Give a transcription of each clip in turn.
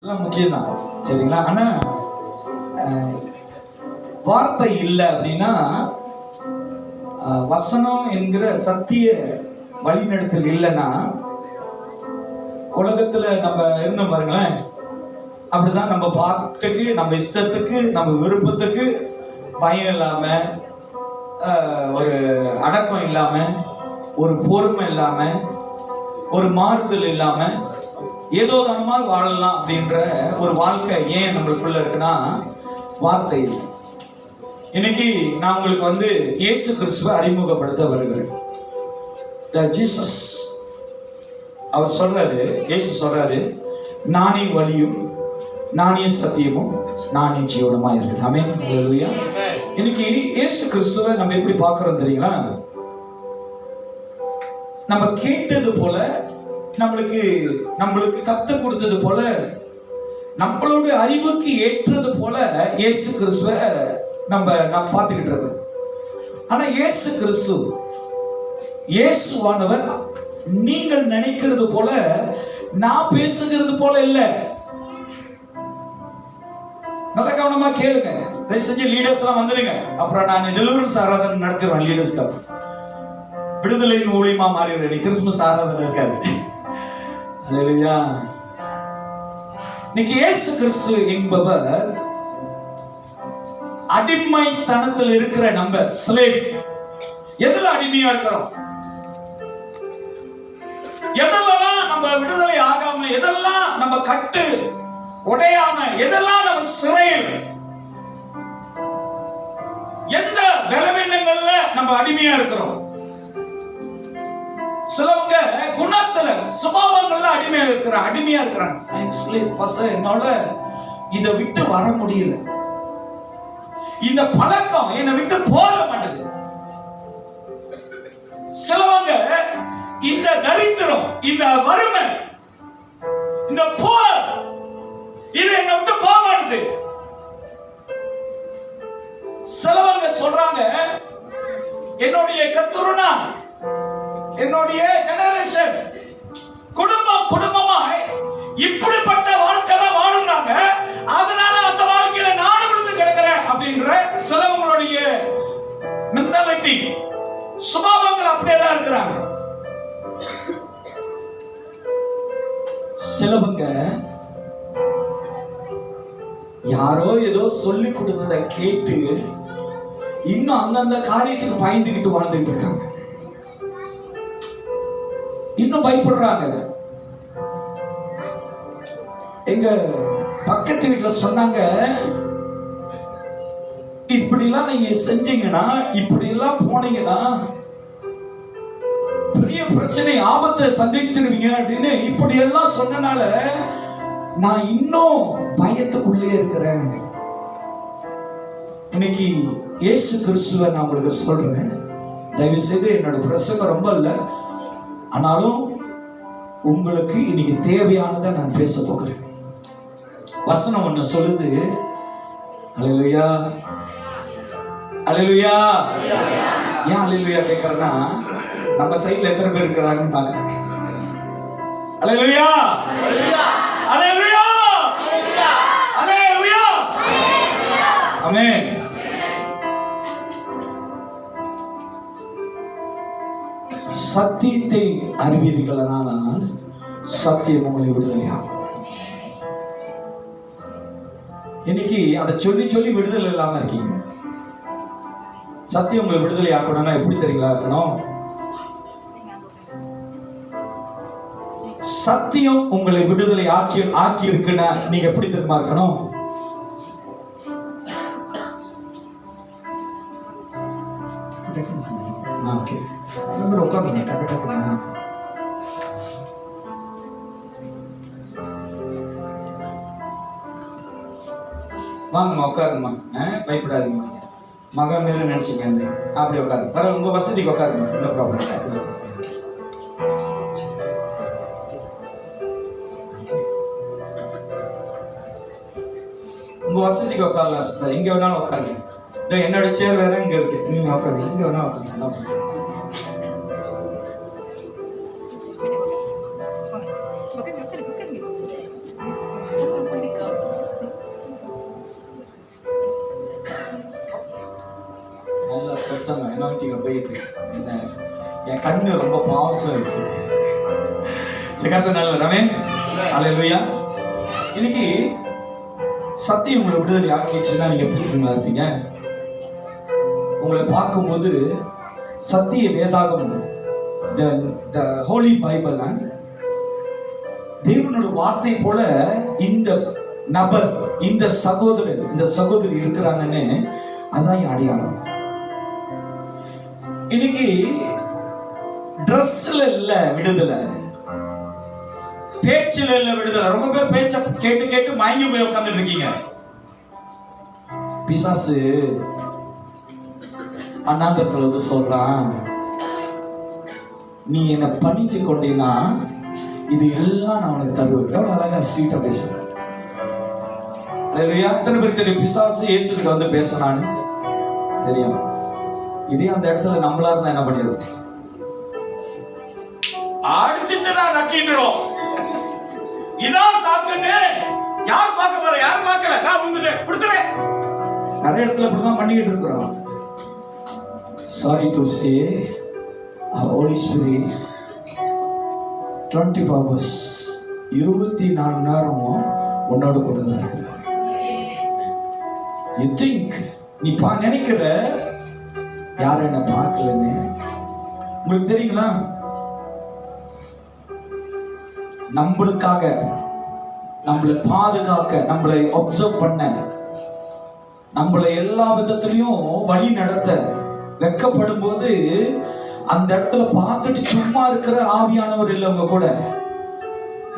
எல்லாம் முக்கியம்தான், சரிங்களா? ஆனா வார்த்தை இல்லை அப்படின்னா, வசனம் என்கிற சத்திய வழிநடத்தல் இல்லைன்னா, உலகத்துல நம்ம இருந்தோம் பாருங்களேன், அப்படிதான் நம்ம பாட்டுக்கு, நம்ம இஷ்டத்துக்கு, நம்ம விருப்பத்துக்கு, பயம் இல்லாம, ஒரு அடக்கம் இல்லாம, ஒரு பொறுமை இல்லாம, ஒரு மாறுதல் இல்லாம, ஏதோ தானமா வாழலாம் அப்படின்ற ஒரு வாழ்க்கை ஏன் நம்மளுக்குள்ள இருக்குன்னா, வார்த்தை இல்லை. இன்னைக்கு நான் உங்களுக்கு இயேசு கிறிஸ்துவை அறிமுகப்படுத்த வருகிறேன். ஜீசஸ் அவர் சொல்றாரு, இயேசு சொல்றாரு, நானே வழியும் நானே சத்தியமும் நானே ஜீவனுமா இருக்குது. ஆமென், ஹல்லேலூயா. இன்னைக்கு இயேசு கிறிஸ்துவை நம்ம எப்படி பார்க்கிறோம் தெரியுங்களா? நம்ம கேட்டது போல, நம்மளுக்கு கத்து கொடுத்தது போல, நம்மளுடைய அறிவுக்கு ஏற்றது போல இயேசு கிறிஸ்துவை நம்ம பார்த்துக்கிட்டு இருக்கோம். ஆனா இயேசு கிறிஸ்து, இயேசுவானவர் நீங்கள் நினைக்கிறது போல, நான் பேசுகிறது போல இல்ல. நல்ல கவனமா கேளுங்க. தயவு செஞ்சு லீடர்ஸ் எல்லாம் வந்துருங்க. அப்புறம் நான் டெலிவரன்ஸ் ஆராதனை நடத்துவேன். லீடர்ஸ்க்கு விடுதலையின் ஊழியமா மாறி கிறிஸ்துமஸ் ஆராதனை இருக்காது. அல்லேலூயா. இன்னைக்கு இயேசு கிறிஸ்து என்பவர் அடிமைத்தனத்தில் இருக்கிற நம்ம ஸ்லேவ். எதுல அடிமையா இருக்கிறோம்? எதெல்லாம் நம்ம விடுதலை ஆகாம, எதெல்லாம் நம்ம கட்டு உடையாம, எதெல்லாம் நம்ம சிறையில், எந்த பலவீனங்கள்ல நம்ம அடிமையா இருக்கிறோம்? சிலவங்க குணத்துல, சுபாவங்கள்ல அடிமையா இருக்கிறாங்க. என்னால இதை விட்டு வர முடியல, இந்த பழக்கம் என்னை விட்டு போக மாட்டேது. சிலவங்க இந்த தரித்திரம், இந்த வறுமை, இந்த போர், இது என்னை விட்டு போக மாட்டேது. சிலவங்க சொல்றாங்க, என்னுடைய கத்துருனா, என்னுடைய ஜெனரேஷன் குடும்பமாய் இப்படிப்பட்ட வாழ்க்கை தான் வாழ்றாங்க, அதனால அந்த வாழ்க்கையில நானும் விழுந்து கிடக்கிறேன் அப்படின்ற சிலவங்களுடைய மென்டாலிட்டி, சுபாவங்கள் அப்படியே தான் இருக்கிறாங்க. சிலவங்க யாரோ ஏதோ சொல்லி கொடுத்ததை கேட்டு இன்னும் அந்தந்த காரியத்துக்கு பயந்துகிட்டு வாழ்ந்துட்டு இருக்காங்க. இன்னும் பயப்படுறாங்க. எங்க பக்கத்து வீட்டுல சொன்னாங்க, இப்படி எல்லாம் நீங்க செஞ்சீங்கன்னா, இப்படி எல்லாம் போனீங்கன்னா பெரிய பிரச்சனை, ஆபத்தை சந்திச்சிருவீங்க அப்படின்னு இப்படி எல்லாம் சொன்னனால நான் இன்னும் பயத்துக்குள்ளே இருக்கிறேன். இன்னைக்கு இயேசு கிறிஸ்துவை நான் உங்களுக்கு சொல்றேன். தயவு செய்து, என்னோட பிரசங்கம் ரொம்ப இல்லை, ஆனாலும் உங்களுக்கு இன்னைக்கு தேவையானதை நான் பேச போகிறேன். வசனம் ஒண்ணு சொல்லுது, அல்லேலூயா, அல்லேலூயா. ஏன் அல்லேலூயா கேட்கறேன்னா, நம்ம சைடுல எத்தனை பேர் இருக்கிறாங்கன்னு பாக்குறேன். அல்லேலூயா, அல்லேலூயா, அல்லேலூயா, ஆமென். சத்தியத்தை அறிவீர்களானால் சத்தியம் உங்களை விடுதலையாக்கும். இன்னைக்கு அதை சொல்லி சொல்லி விடுதலை இல்லாம இருக்கீங்க. சத்தியம் உங்களை விடுதலை ஆக்கணும்னா எப்படி தெரியுங்களா இருக்கணும்? சத்தியம் உங்களை விடுதலை ஆக்கி இருக்குன்னா நீங்க எப்படி தெரியுமா இருக்கணும்? உட்காந்து டக்கு டக்கு வாங்கம்மா, உட்காருங்கம்மா, பயப்படாதீங்கம்மா, மகன் மேல நினைச்சுங்க, அப்படி உட்காருங்க. பரவாயில்ல, உங்க வசதிக்கு உட்காருங்கம்மா, இன்னும் ப்ராப்ளம். உங்க வசதிக்கு உட்காரலாம் சார், எங்க வேணாலும் உட்காருங்க. என்னோட சேர் வேற இங்க இருக்கு, நீங்க உட்காருங்க, இங்க வேணா உட்காருங்க. பிரசங்கம் என்ன போயிட்டு என்ன என் கண்ணு ரொம்ப பாவசம் இருக்குது. கர்த்தர் நல்லவர். ஆமென். அல்லேலூயா. இன்னைக்கு சத்தியம் உங்களை விடுதலை ஆக்கிடுச்சுன்னா நீங்க எப்படி இருப்பீங்க? உங்களை பார்க்கும்போது சத்திய வேதாகம், the holy bible, தேவனோட வார்த்தை போல இந்த நபர், இந்த சகோதரன், இந்த சகோதரி இருக்கிறாங்கன்னு அதான் அடையாளம். இன்னைக்கு ட்ரெஸ்ல இல்ல விடுதலை, பேச்சுல இல்ல விடுதலை. ரொம்ப பேர் பேச்ச கேட்டு கேட்டு மயங்கி போய் உட்கார்ந்துட்டு இருக்கீங்க. பிசாசு அண்ணாந்தரத்துல வந்து சொல்றான், நீ என்ன பணிஞ்சு கொண்டீன்னா இது எல்லாம் நான் உனக்கு தருவேன். எவ்வளவு அழகா சீட்டா பேசுறேன். அல்லேலூயா. எத்தனை பேருக்கு தெரியும் பிசாசு இயேசு கிட்ட வந்து பேசினான்னு தெரியும்? இதே அந்த இடத்துல நம்மளா இருந்தா என்ன பண்ணிடுவோம்? அடிச்சுட்டு நான் நக்கிடுறோம். இதான் சாக்குன்னு யார் பார்க்க போற? யார் பார்க்கல? நான் வந்துட்டேன் கொடுத்துறேன். நிறைய இடத்துல இப்படிதான் பண்ணிக்கிட்டு இருக்கிறோம். Sorry to say, our Holy Spirit 24 hours 24 நேரமும் உன்னோட கூட தான் இருக்கிறார். You think நீ நினைக்கிற யாரும் என்ன பார்க்கலன்னு உங்களுக்கு தெரியுங்களா? நம்மளுக்காக, நம்மளை பாதுகாக்க, நம்மளை அப்சர்வ் பண்ண, நம்மளை எல்லா விதத்திலையும் வழி நடத்த, வெக்கப்படும் போது அந்த இடத்துல பார்த்துட்டு சும்மா இருக்கிற ஆவியானவர் இல்லை உங்க கூட.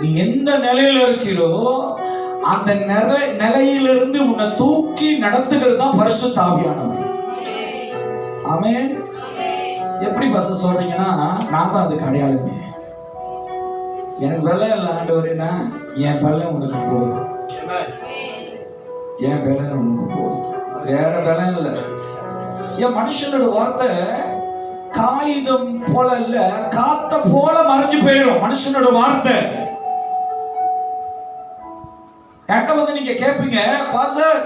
நீ எந்த நிலையில இருக்கிறோ அந்த நிலையிலிருந்து உன்னை தூக்கி நடத்துகிறது தான் பரிசுத்த ஆவியானவர். ஆமென். எப்படி பச சொல்றீங்கன்னா, நான் தான் அதுக்கு அடையாளமே. எனக்கு வெள்ளை இல்லை ஆண்டவரேன்னா, என் வெள்ளை உனக்கு போதும், என் வெள்ளை உனக்கு போதும், வேற வெள்ளை இல்லை. என் மனுஷனோட வார்த்தை காகிதம் போல இல்ல, காத்த போல மறைஞ்சு போயிடும் மனுஷனோட வார்த்தை. என்கிட்ட வந்து நீங்க கேட்பீங்க, பாஸ்டர்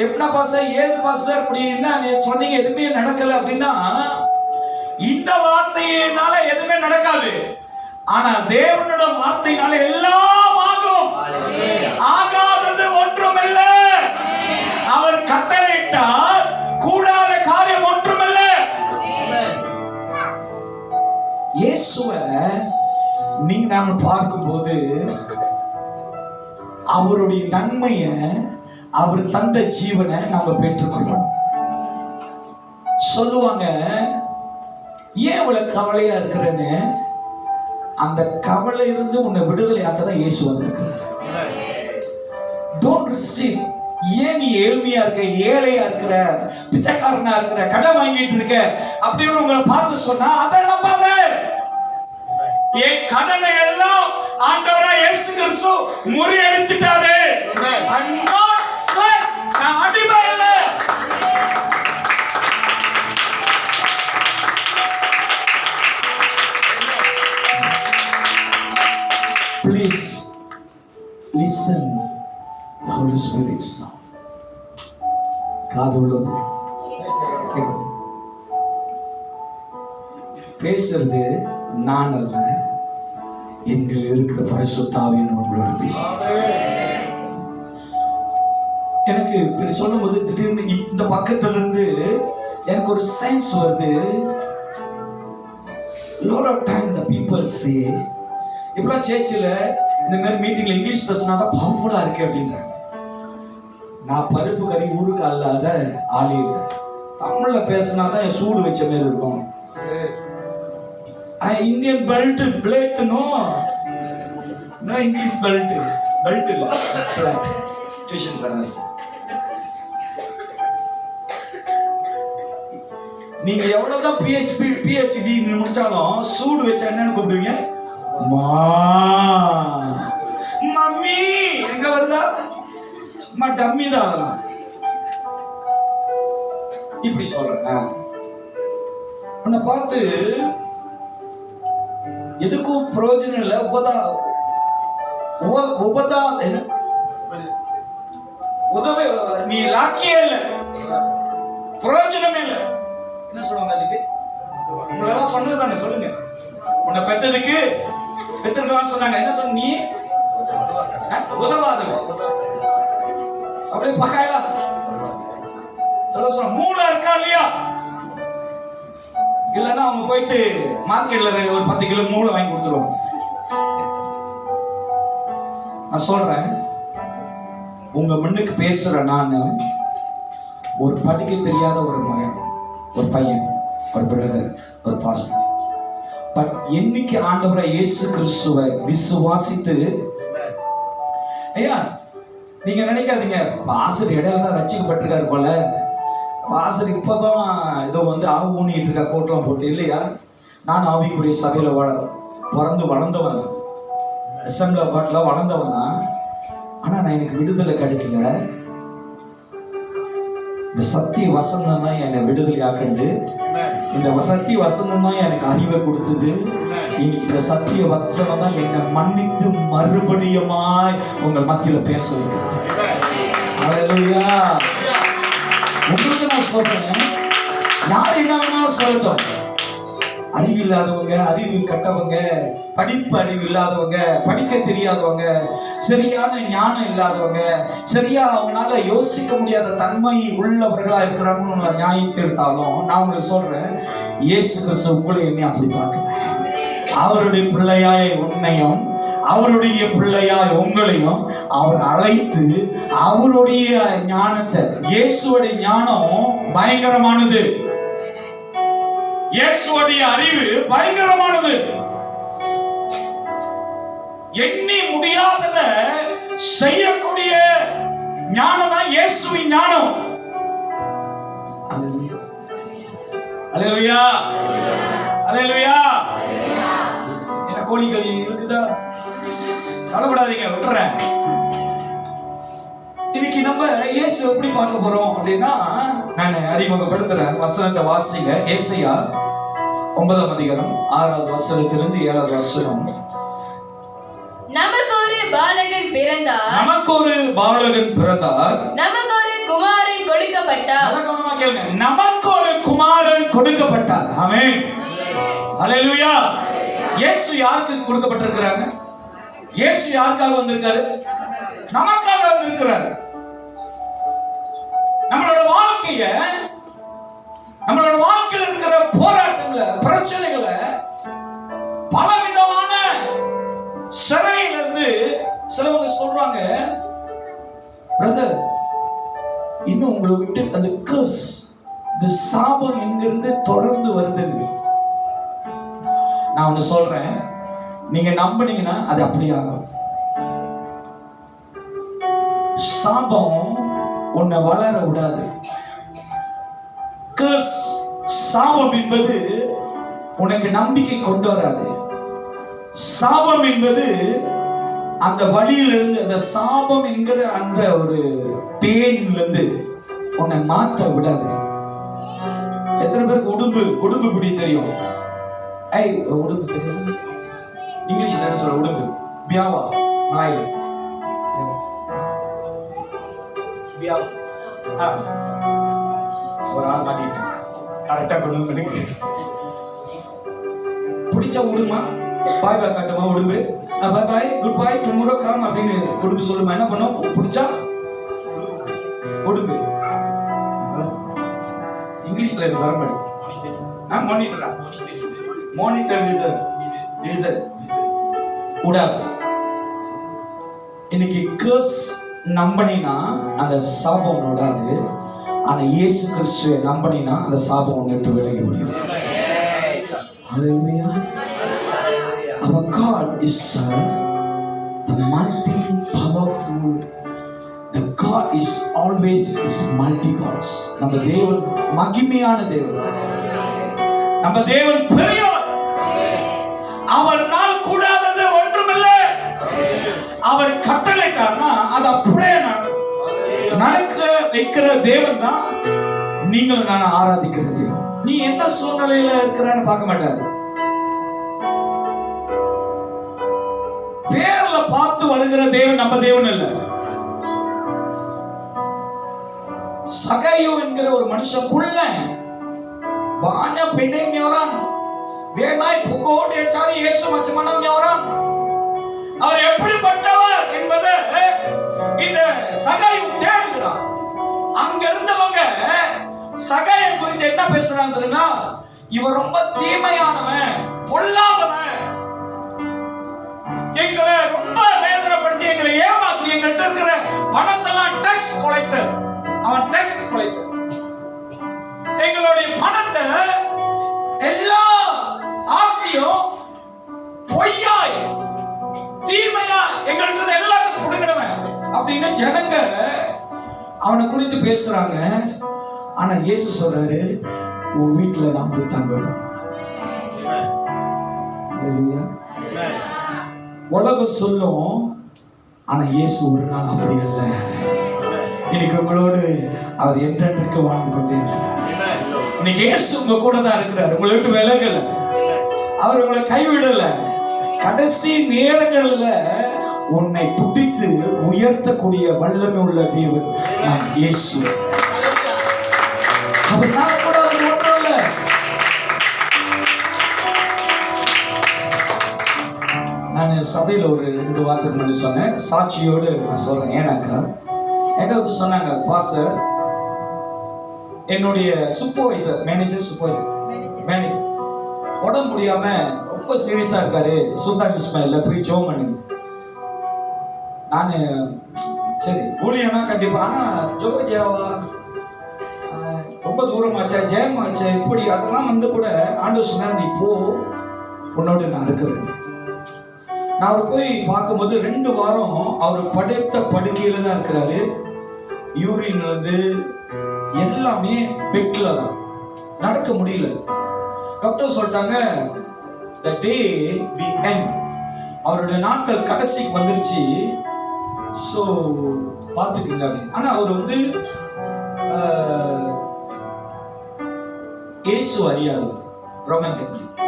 எப்படின்னா பாஸ்டர் ஏது பாஸ்டர் அப்படின்னா சொன்னீங்க எதுவுமே நடக்கல அப்படின்னா, இந்த வார்த்தையினால எதுவுமே நடக்காது. ஆனா தேவனோட வார்த்தையினால எல்லாம் ஆகும். ஆகாதது ஒன்றுமில்ல. அவர் கட்டளையிட்டால் கூடாத காரியம் ஒன்றுமில்ல. இயேசுவை நீங்க நாம பார்க்கும்போது அவருடைய நன்மைய, அவர் தந்த ஜீவனை நாம பெற்றுக்கொள்ளணும். சொல்லுவாங்க, ஏன் இவ்வளவு கவலையா இருக்கிறேன்னு. அந்த கவலை இருந்து உன்னை விடுதலையாக்க தான் இயேசு வந்திருக்கிறார். Don't receive. ஏன் நீ ஏழ்மையா இருக்க, ஏழையா இருக்கிற, பிச்சைக்காரனா இருக்கிற, கடன் வாங்கிட்டு இருக்க அப்படின்னு உங்களை பார்த்து சொன்னா அதை நம்பாத. என் கடனை எல்லாம் ஆண்டவரா இயேசு கிறிஸ்து முறியடிச்சிட்டாரு. I'm not slave. நான் அடிமை இல்ல. Please listen the Holy Spirit's sound. காது உள்ளது கேட்கணும். பேசுறது நான் அல்ல, எங்கள் இருக்கிற பரிசுத்த ஆவியானவரோட பேசுறேன். எனக்கு இப்படி சொல்லும் போது திடீர்னு இந்த பக்கத்துல இருந்து எனக்கு ஒரு சென்ஸ் வருது. lot of time the people say, இப்பெல்லாம் சேர்ச்சில் இந்த மாதிரி மீட்டிங்ல இங்கிலீஷ் பேசினா தான் பவர்ஃபுல்லா இருக்கு அப்படின்றாங்க. நான் பருப்பு கறி ஊருக்கு அல்லாத ஆளே இல்லை. தமிழ்ல பேசினாதான் என் சூடு வச்ச மாதிரி இருக்கும். Indian belt plate no English belt இல்ல பிளாட் டியூஷன் பேரண்ட்ஸ். நீங்க எவ்வளவுதான் பிஹெச்டி முடிச்சாலும் சூடு வச்சா என்னன்னு கூப்பிடுவீங்க? மம்மி. எங்க வருதா? சும்மா டம்மி தான் அதெல்லாம். இப்படி சொல்றேன். உன்னை பார்த்து எதுக்கும் பிரயோஜனம் இல்லை. உதவி நீ லாக்கியே இல்லை, பிரயோஜனமே இல்லை. என்ன சொல்லுவாங்க அதுக்கு? உங்களெல்லாம் சொன்னது தானே, சொல்லுங்க. உன்னை பெத்ததுக்கு பெத்திருக்கலாம்னு சொன்னாங்க. என்ன சொன்ன நீ? உதவாதவன். அப்படியே பகாயலா சொல்ல மூளை இருக்கா இல்லையா? இல்லன்னா அவங்க போயிட்டு மார்க்கெட்ல ஒரு 10 கிலோ மூளை வாங்கி கொடுத்துருவாங்க. நான் சொல்றேன், உங்க முன்னுக்கு பேசுற நான் ஒரு படிக்க தெரியாத ஒரு மகன், ஒரு பையன், ஒரு பிரதர், ஒரு பாஸ்டர். பட் என்னைக்கு ஆண்டவரை இயேசு கிறிஸ்துவை விசுவாசித்து, ஐயா நீங்க நினைக்காதீங்க பாஸ்டர் இடையில தான் ரட்சிக்கப்பட்டிருக்காரு போல, பாஸ்டர் இப்பதான் ஏதோ வந்து ஆவு ஊனிட்டு இருக்கா கோட்டெல்லாம் போட்டு. இல்லையா, நான் ஆவிக்குரிய சபையில பிறந்து வளர்ந்தவன், அசம்பிளி பாட்டில் வளர்ந்தவனா. ஆனா நான் எனக்கு விடுதலை கிடைக்கல. இந்த சத்திய வசந்தம் தான் என்னை விடுதலை ஆக்குறது. இந்த சத்திய வசந்தம் தான் எனக்கு அறிவை கொடுத்தது. இன்னைக்கு இந்த சத்திய வசனம் தான் என்னை மன்னித்து மறுபடியுமாய் உங்கள் மத்தியில பேச வைக்கிறது. ஹல்லேலூயா. உங்களுக்கு நான் சொல்றேன், யார் என்ன வேணாலும் சொல்லட்டும், அறிவு இல்லாதவங்க, அறிவு கட்டவங்க, படிப்பு அறிவு இல்லாதவங்க, படிக்க தெரியாதவங்க, சரியான ஞானம் இல்லாதவங்க, சரியா அவங்களால யோசிக்க முடியாத தன்மை உள்ளவர்களா இருக்கிறாங்கன்னு நியாயம் தீர்த்தாலும், நான் உங்களுக்கு சொல்றேன், இயேசு கிறிஸ்து உங்களை என்ன அப்படி பார்க்கல. அவருடைய பிள்ளையாய் உன்னையும் அவருடைய பிள்ளையாய் உங்களையும் அவர் அழைத்து அவருடைய ஞானத்தை, இயேசுடைய ஞானம் பயங்கரமானது, இயேசுடைய அறிவு பயங்கரமானது. எண்ணி முடியாதத செய்யக்கூடிய ஞானம் தான் இயேசுவின் ஞானம். அல்லேலூயா, அல்லேலூயா. என்ன கோழிகளி இருக்குதா? கவலைப்படாதீங்க, விட்டுறேன். இன்னைக்கு நம்ம இயேசு எப்படி பார்க்க போறோம் அப்படின்னா, நான் அறிமுகப்படுத்துறேன். வசனத்தை வாசிங்க. ஏசாயா 9ஆம் அதிகாரம் 6வது வசனத்திலிருந்து 7வது வசனம். நமக்கு ஒரு பாலகன் பிறந்தார், நமக்கு ஒரு பாலகன் பிறந்தார், நமக்கு ஒரு குமாரன் கொடுக்கப்பட்டார். நல்லா கவனமா கேளுங்க. நமக்கு ஒரு குமாரன் கொடுக்கப்பட்டார். ஆமென், அல்லேலூயா. இயேசு யாருக்கு கொடுக்கப்பட்டிருக்கிறாங்க? இயேசு யாருக்காக வந்திருக்காரு? நமக்காக வந்திருக்கிறாரு. நம்மளோட வாழ்க்கையில இருக்கிற போராட்டங்களை, பிரச்சனைகளை, பலவிதமான சிறையில இருந்து சிலவங்க சொல்றாங்க, பிரதர் இன்னும் உங்களை விட்டு அந்த கர்ஸ், இந்த சாபம் என்கிறது தொடர்ந்து வருதுன்னு. நான் ஒண்ணு சொல்றேன், நீங்க நம்பினீங்கன்னா அது அப்படியே ஆகும். சாபம் உன்னை வளர விடாது. கர்ஸ், சாபம் என்பது உனக்கு நம்பிக்கை கொண்டு வராது. சாபம் என்பது அந்த வழியிலிருந்து, அந்த சாபம் என்கிற அந்த ஒரு பெயின்ல இருந்து உன்னை மாத்த விடாது. எத்தனை பேருக்கு உடும்பு பிடி தெரியும்? உடும்பு தெரியும். இங்கிலீஷ்ல என்ன சொல்ற? உடும்பு, பியாவா, மலாயில ஒரு ஆள் மாட்டிட்டேன், கரெக்டா கொண்டு வந்து பிடிச்சா உடுமா, பாய் பாய் கட்டுமா உடும்பு, பாய் பாய், குட் பாய், டுமாரோ கம் அப்படின்னு உடும்பு சொல்லுமா. என்ன பண்ணும்? பிடிச்சா உடும்பு. இங்கிலீஷ்ல எனக்கு வர மாட்டேங்குது. மானிட்டர் லிசன் உடாது. இன்னைக்கு கர்ஸ் நம்பனினா அந்த சாபம் விடாது. ஆனா இயேசு கிறிஸ்துவை நம்பனினா அந்த சாபம் விட்டு விலகி முடியும். Hallelujah. Our God is the mighty, powerful. The God is always is multi gods. நம்ம தேவன் மகிமையான தேவன். நம்ம தேவன் பெரியவர். அவர்னால் கூடாதது ஒன்றுமில்லை. அவர் கட்டளைட்டார்னா அது அப்படியே நடக்க வைக்கிற தேவன் தான் நீங்களும் நான் ஆராதிக்கிறது. நீ எந்த சூழ்நிலையில இருக்கிறான்னு பார்க்க மாட்டாரு. பேர்ல பார்த்து வருகிற தேவன் நம்ம தேவன் இல்ல. சகையு என்கிற ஒரு மனுஷன் குள்ள banyak bedanya orang. Dia naik pukul, dia cari Yesus macam mana orang. அவர் எப்படிப்பட்டவர் என்பதை இந்த சகாயு தேடுகிறார். அங்க இருந்தவங்க சகாயை குறித்து என்ன பேசுறாங்க தெரியுமா? இவர் ரொம்ப தீமையானவன், பொல்லாதவன், எங்களை ரொம்ப வேதனைப்படுத்தி எங்களை ஏமாத்தி எங்கள்கிட்ட இருக்கிற பணத்தெல்லாம் டாக்ஸ் கொலைக்டர், அவன் டாக்ஸ் கொலைக்டர், எங்களுடைய பணத்தை எல்லா ஆசையும் பொய்யாய் தீமையா எங்கள்கிட்ட எல்லாத்தையும் புடுங்கினவன் அப்படின்னு ஜனங்க அவனை குறித்து பேசுறாங்க. ஆனா இயேசு சொல்றாரு, உன் வீட்டுல நான் வந்து தங்கணும். உலகம் சொல்லும், ஆனா இயேசு ஒரு நாள் அப்படி அல்ல. இன்னைக்கு உங்களோடு அவர் என்றென்றைக்கு வாழ்ந்து கொண்டே இருக்கிறார். இன்னைக்கு இயேசு உங்க கூட தான் இருக்கிறார். உங்களை விட்டு விலகல, அவர் உங்களை கைவிடல. கடைசி நேரங்கள்ல உன்னை பிடித்து உயர்த்தக்கூடிய வல்லமை உள்ள தேவன் நம் இயேசு. அவர் நான் கூட அது ஒன்றும் இல்ல. நான் சபையில ஒரு 2 வாரத்துக்கு முன்னாடி சொன்னேன், சாட்சியோடு நான் சொல்றேன். ஏன்னாக்கா என்கிட்ட வந்து சொன்னாங்க, பாஸ்டர் என்னுடைய சூப்பர்வைசர், மேனேஜர் உடம்பு முடியாம ரொம்ப சீரியஸா இருக்காரு, சுல்தான் இஸ்மாயில்ல போய் ஜெபம் பண்ணுங்க. நானு சரி ஊழியனா கண்டிப்பா, ஆனா ஜோஜாவா ரொம்ப தூரமாச்சா, ஜெயமாச்சா, இப்படி அதெல்லாம் வந்து கூட ஆண்டவர் சொன்னார், நீ போ, உன்னோடு நான் இருக்கிறேன். நான் அவர் போய் பார்க்கும்போது 2 வாரம் அவர் படுத்த படுக்கையில தான் இருக்கிறாரு. யூரின்ல இருந்து எல்லாமே பெட்ல தான், நடக்க முடியல. டாக்டர் சொல்லிட்டாங்க, the day we end, அவருடைய நாட்கள் கடைசிக்கு வந்துருச்சு, ஸோ பார்த்துக்குங்க அப்படின்னு. ஆனால் அவர் வந்து இயேசு அறியாதவர், ரோமன் கேத்தலிக்.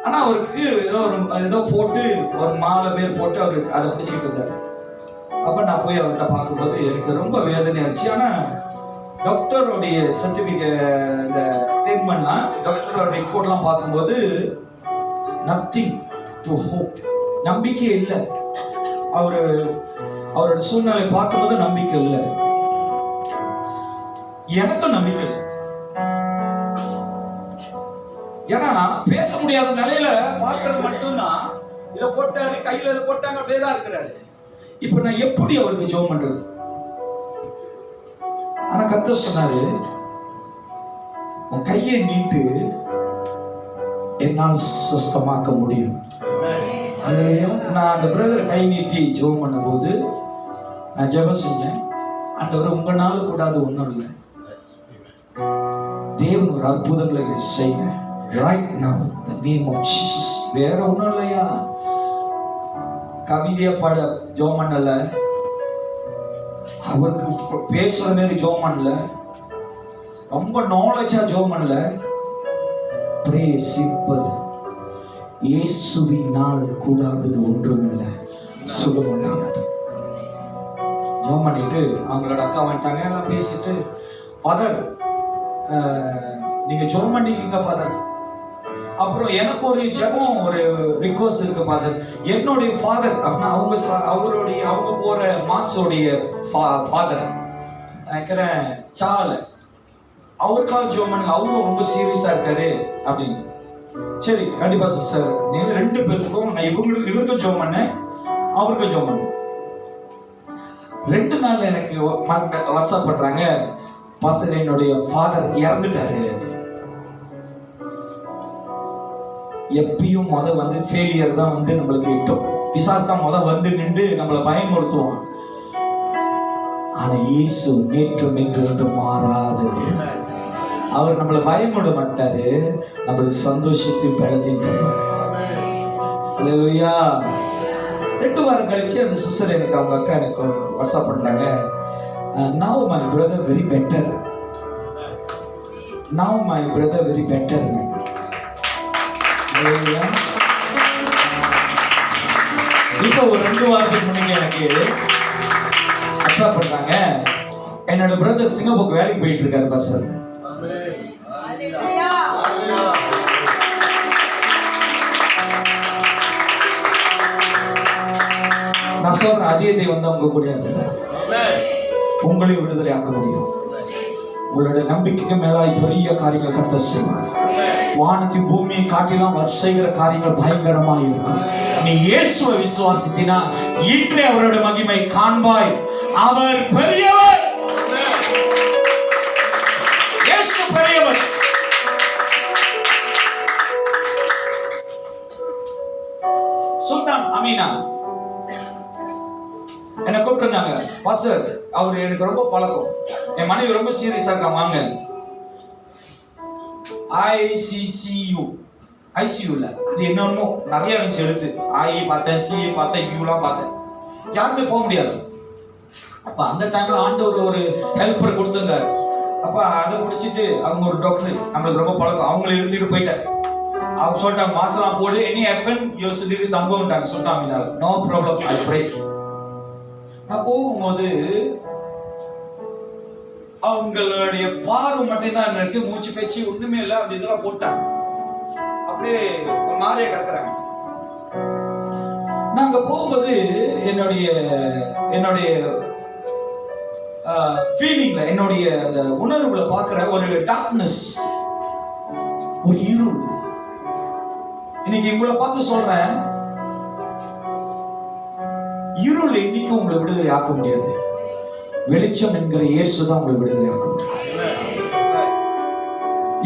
ஆனா அவருக்கு ஏதோ போட்டு ஒரு மாலை பேர் போட்டு அவருக்கு அதை பிடிச்சிக்கிட்டு இருந்தாரு. அப்ப நான் போய் அவர்கிட்ட பார்க்கும்போது எனக்கு ரொம்ப வேதனையா இருந்துச்சு. ஆனா டாக்டருடைய சர்டிபிகேட், இந்த ஸ்டேட்மெண்ட்லாம், டாக்டரோட ரிப்போர்ட்லாம் பார்க்கும்போது நத்திங் டு ஹோப், நம்பிக்கை இல்லை. அவரோட சூழ்நிலை பார்க்கும்போது நம்பிக்கை இல்லை, எனக்கும் நம்பிக்கை இல்லை. ஏன்னா பேச முடியாத நிலையில பார்க்கறது மட்டும்தான். இதை போட்டாரு, கையில இதை போட்டாங்க, அப்படியே தான் இருக்கிறாரு. இப்ப நான் எப்படி அவருக்கு ஜெபம் பண்றது? ஆனா கர்த்தர் சொன்னாரு, உன் கையை நீட்டு, என்னால் சுஸ்தமாக்க முடியும். நான் அந்த பிரதர் கை நீட்டி ஜெபம் பண்ணும்போது நான் ஜெபம் செஞ்சேன், ஆண்டவரே உங்களால கூடாது ஒன்றும் இல்லை, தேவன் ஒரு அற்புதங்களை செய்யுங்க right now the name of Jesus. வேற ஒன்றும் இல்லையா, கவிதையை பாட ஜெபம் பண்ணல, அவருக்கு பேசுற மாதிரி ஜெபம் பண்ணல, ரொம்ப நாலேஜா ஜெபம் பண்ணல, ப்ரே சிம்பிள். இயேசுவினால் கூடாதது ஒன்றும் இல்லை சொல்ல மாட்டாங்க. ஜெபம் பண்ணிட்டு அவங்களோட அக்கா வந்துட்டாங்க, எல்லாம் பேசிட்டு, ஃபாதர் நீங்க ஜெபம் பண்ணிக்கீங்க ஃபாதர். அப்புறம் எனக்கு ஒரு ஜெபம், ஒரு ரிக்வெஸ்ட் இருக்கு ஃபாதர். என்னுடைய ஃபாதர் அப்படின்னா அவங்க போற மாசோடைய ஃபாதர் நினைக்கிறேன் சால, அவருக்காக ஜெபம் பண்ணுங்க, அவரும் ரொம்ப சீரியஸா இருக்காரு அப்படின்னு. சரி கண்டிப்பா சிஸ்டர், நீங்க 2 பேருக்கும் நான் இவருக்கும் ஜெபம் பண்ணேன், அவருக்கும் ஜெபம் பண்ணேன். 2 நாள்ல எனக்கு வாட்ஸ்அப் பண்றாங்க, பாஸ்டர் என்னுடைய ஃபாதர் இறந்துட்டாரு. எப்பயும் வந்து ஃபெயிலியர் தான் வந்து நம்மளுக்கு எட்டும், பிசாசு தான் வந்து நின்று நம்மளை பயமுறுத்துவான். ஆனா இயேசு நேற்றும் இன்று மாறாதது. அவர் நம்மளை பயமுட மாட்டாரு, நம்மளுக்கு சந்தோஷத்தையும் பலத்தையும் தருவார். அல்லேலூயா. 2 வாரம் கழிச்சு அந்த சிஸ்டர் எனக்கு, அவங்க அக்கா எனக்கு வாட்ஸ்அப் பண்றாங்க, now my brother very better, now my brother very better. இப்போ ஒரு 2 வாரத்துக்கு முன்னாடி எனக்கு வாட்ஸ்அப் பண்றாங்க, என்னோட பிரதர் சிங்கப்பூருக்கு வேலைக்கு போயிட்டு இருக்காரு பாஸ்டர். நான் சொல்றேன், அதே தெய்வம் தான் உங்க கூட இருக்கிறார். உங்களையும் விடுதலை ஆக்க முடியும். உங்களுடைய நம்பிக்கைக்கு மேலாய் பெரிய காரியங்கள் கர்த்தர் செய்வார். வானத்தின் பூமியை காட்டிலும் அவர் செய்கிற காரியங்கள் பயங்கரமா இருக்கும். நீ இயேசுவை விசுவாசித்தினா இன்றே அவருடைய மகிமை காண்பாய். அவர் பெரியவர். இயேசு பெரியவர். சுல்தான் அமீனா என்ன கூப்பிட்டுருந்தாங்க. பாஸ்டர், அவரு எனக்கு ரொம்ப பழக்கம். என் மனைவி ரொம்ப சீரியஸா இருக்கா. வாங்க ஐசியூல அது என்னமோ நிறைய இருந்துச்சு எழுத்து. ஐ பார்த்தேன், சி பார்த்தேன், யூலாம் பார்த்தேன். யாருமே போக முடியாது. அப்ப அந்த டைம்ல ஆண்டவர் ஒரு ஹெல்ப்பர் கொடுத்திருந்தாரு. அப்ப அதை பிடிச்சிட்டு அவங்க ஒரு டாக்டர் நம்மளுக்கு ரொம்ப பழக்கம், அவங்களை எழுதிட்டு போயிட்டேன். அவங்க சொல்லிட்டாங்க, மாசலாம் போடு, எனி ஹேப்பன் யூ சொல்லிட்டு தம்புட்டாங்க. சொல்லிட்டாங்க, நோ ப்ராப்ளம், ஐ ப்ரே. நான் போகும்போது அவங்களுடைய பார்வை மட்டும் தான் இருக்கு, மூச்சு பேச்சு ஒண்ணுமே இல்லை. அந்த இதெல்லாம் போட்டாங்க, அப்படியே ஒரு மாதிரியே கிடக்குறாங்க. நாங்க போகும்போது என்னுடைய ஃபீலிங்ல, என்னுடைய அந்த உணர்வுல பாக்குற ஒரு டார்க்னஸ், ஒரு இருள். இன்னைக்கு உங்களை பார்த்து சொல்றேன், இருள் என்னைக்கும் உங்களை விடுதலை ஆக்க முடியாது. வெளிச்சம் என்கிற இயேசு தான் உங்களை விடுதலை ஆக்க முடியும்.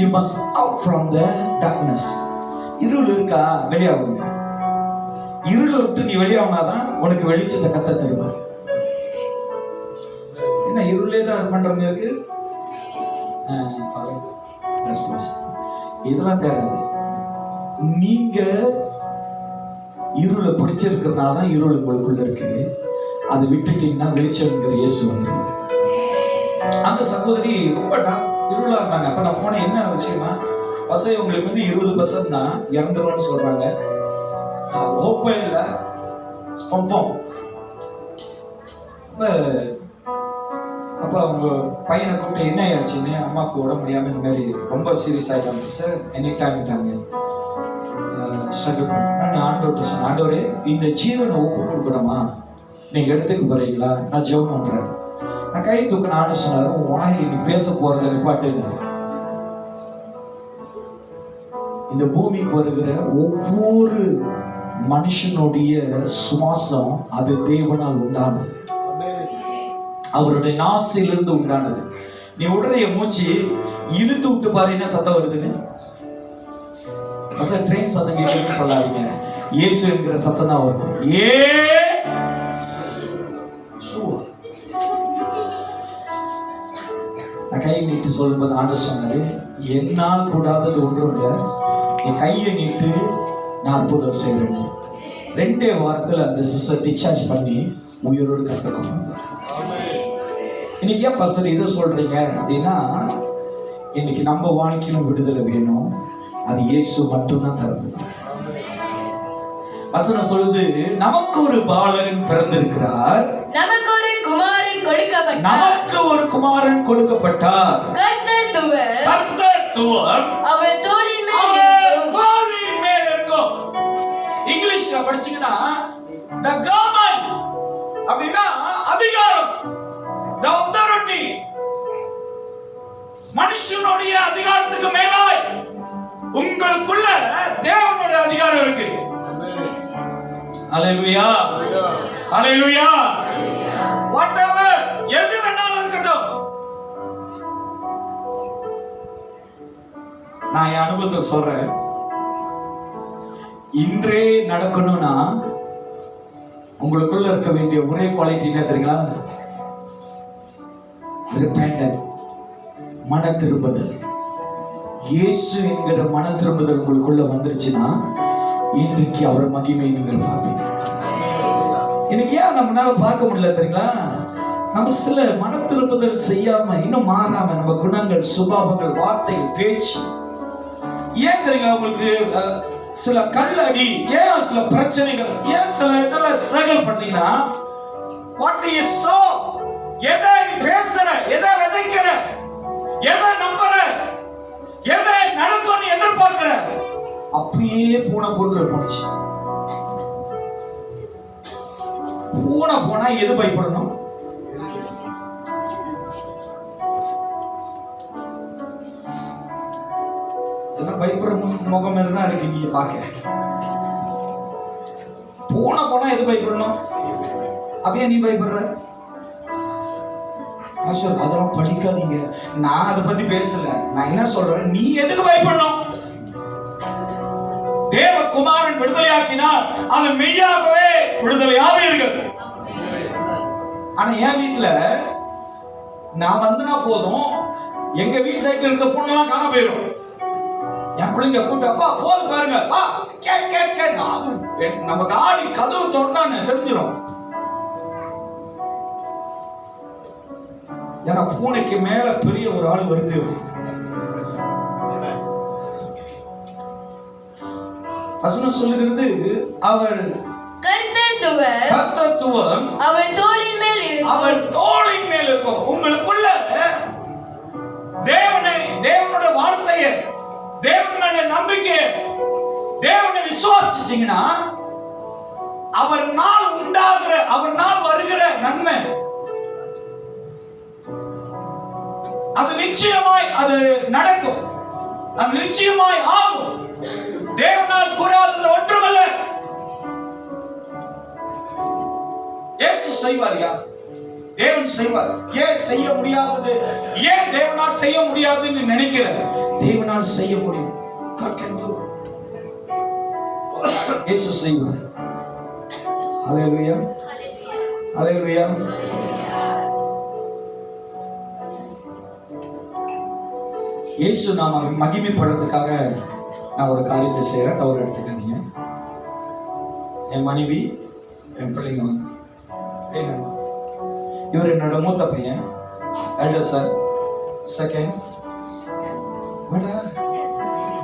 You must out from the darkness. இருள் இருக்கா, வெளியாகுங்க. இருளை விட்டு நீ வெளியாகுனாதான் உனக்கு வெளிச்சத்தை கத்த தருவார். என்ன இருளே தான் பண்ற மாதிரி இருக்கு, இதெல்லாம் தேடாது. நீங்க இருளை பிடிச்சிருக்கிறதுனால தான் இருள் உங்களுக்குள்ள இருக்கு. அதை விட்டுட்டீங்கன்னா வெளிச்சம்ங்கிற இயேசு வந்துருவார். அந்த சகோதரி ரொம்ப இருளா இருந்தாங்க. அப்ப நான் போனேன், என்ன விஷயமா, பசங்க உங்களுக்கு வந்து 20% தான் இறந்துருவான்னு சொல்றாங்க, ஹோப்பே இல்லை, கன்ஃபார்ம். அப்ப அவங்க பையனை கூப்பிட்டு என்ன ஆச்சுன்னு, அம்மாவுக்கு உடம்பு முடியாம இந்த மாதிரி ரொம்ப சீரியஸ் ஆயிட்டாங்க சார், எனி டைம் ஸ்ட்ரகிள் பண்ண. ஆண்டவர்கிட்ட சொன்னேன், ஆண்டவரே இந்த ஜீவனை ஒப்பு கொடுக்கணுமா, நீங்க எடுத்துக்க போறீங்களா, நான் ஜெபம் பண்றேன். நான் கை தூக்க நானும் சொன்னாரு, வாய் நீ பேச போறத நிப்பாட்டுன்னு. இந்த பூமிக்கு வருகிற ஒவ்வொரு மனுஷனுடைய சுவாசம் அது தேவனால் உண்டானது, அவருடைய நாசிலிருந்து உண்டானது. நீ உடைய மூச்சு இழுத்து விட்டு பாரு, என்ன சத்தம் வருதுன்னு. ட்ரெயின் சத்தம் கேட்குதுன்னு சொல்லாதீங்க, இயேசு என்கிற சத்தம் தான் வரும். நான் கையை நீட்டு சொல்லும்போது ஆண்டவர் சொன்னாரு, என்னால் கூடாதது ஒன்றும் இல்லை, நீ கையை நீட்டு நான் அற்புதம் செய்யறேன். 2 வாரத்துல அந்த சிஸ்டர் டிஸ்சார்ஜ் பண்ணி உயிரோடு கற்றுக்கணும். இன்னைக்கு ஏன் பாஸ்டர் இதை சொல்றீங்க அப்படின்னா, இன்னைக்கு நம்ம வாழ்க்கையிலும் விடுதலை வேணும், அது இயேசு மட்டும்தான் தருது. வசனம் சொல்லுது, நமக்கு ஒரு பாலகன் பிறந்திருக்கிறார், நமக்கு ஒரு குமாரன் கொடுக்கப்பட்டார், கர்த்தத்துவம் அவர் தோளின் மேல் இருக்கும். இங்கிலீஷ்ல படிச்சீங்கன்னா the government அப்படின்னா அதிகாரம், the authority. மனுஷனுடைய அதிகாரத்துக்கு மேலாய் உங்களுக்குள்ள தேவனுடைய அதிகாரம் இருக்கு. ஹalleluya, ஹalleluya. whatever எது வேணாலும் இருக்கட்டும். நான் என் அனுபவத்தை சொல்றேன். இன்றே நடக்கணும்னா உங்களுக்குள்ள இருக்க வேண்டிய ஒரே குவாலிட்டி என்ன தெரியுங்களா? repentance, மன திரும்புதல். இயேசு என்கிற மன திரும்புதல் உங்களுக்குள்ள வந்துருச்சுன்னா இன்றைக்கு அவர் மகிமை நீங்கள் பார்ப்பீங்க. இன்னைக்கு ஏன் நம்மளால பார்க்க முடியல தெரியுங்களா? நம்ம சில மன திரும்புதல் செய்யாம, இன்னும் மாறாம, நம்ம குணங்கள், சுபாவங்கள், வார்த்தைகள், பேச்சு. ஏன் தெரியுங்களா உங்களுக்கு சில கல்லடி, ஏன் சில பிரச்சனைகள், ஏன் சில இதெல்லாம் ஸ்ட்ரகிள் பண்றீங்கன்னா, வாட் யூ சோ, எதை நீ பேசுற, எதை விதைக்கிற, எதை நம்புற, எதை நடக்கும்னு எதிர்பார்க்கிற, அப்பயே பூனை பொருட்கள் போச்சு. பூனை போனா எது பயப்படணும்? எல்லாம் பயப்படுற முகம் மாதிரி தான் இருக்கு இங்க பாக்க. பூனை போனா எது பயப்படணும்? அப்படியே நீ பயப்படுற? அதெல்லாம் படிக்காதீங்க, நான் அதை பத்தி பேசல. நான் என்ன சொல்றேன், நீ எதுக்கு பயப்படணும்? தேவகுமாரன் விடுதலையாக்கினால் அது மெய்யாகவே விடுதலையாவீர்கள். ஆனா என் வீட்டுல நான் வந்தனா போதும், எங்க வீட்டு சைட்ல இருக்க பொண்ணுலாம் காண போயிடும். என் பிள்ளைங்க கூட்ட, அப்பா போது பாருங்க, கேட் கேட் கேட். நம்ம காடி கதவு தொட்டான்னு தெரிஞ்சிடும். ஏன்னா பூனைக்கு மேல பெரிய ஒரு ஆள் வருது. வசனம் சொல்லுகிறது, அவர் கர்த்தத்துவம் அவர் தோளின் மேல் இருக்கும். அவர் தோளின் மேல் இருக்கும். உங்களுக்குள்ள தேவனை, தேவனுடைய வார்த்தையை, தேவனுடைய நம்பிக்கையை, தேவனை விசுவாசிச்சீங்கன்னா அவர் நாள் உண்டாகிற, அவர் நாள் வருகிற நன்மை அது நிச்சயமாய் அது நடக்கும். அது நிச்சயமாய் ஆகும். தேவனால் கூடாதது ஒன்றுமல்ல. இயேசு செய்வாரியா? தேவன் செய்வார். ஏன் செய்ய முடியாதது? ஏன் தேவனால் செய்ய முடியாதுன்னு நினைக்கிற? தேவனால் செய்ய முடியும். இயேசு செய்வார். ஹல்லேலூயா, ஹல்லேலூயா. இயேசு நாம மகிமைப்படுறதுக்காக நான் ஒரு காரியத்தை செய்யறேன், தவறு எடுத்துக்காதீங்க. என் மனைவி, என் பிள்ளைங்க வந்து, இவர் என்னோட மூத்த பையன், எல்டர் சார். செகண்ட்,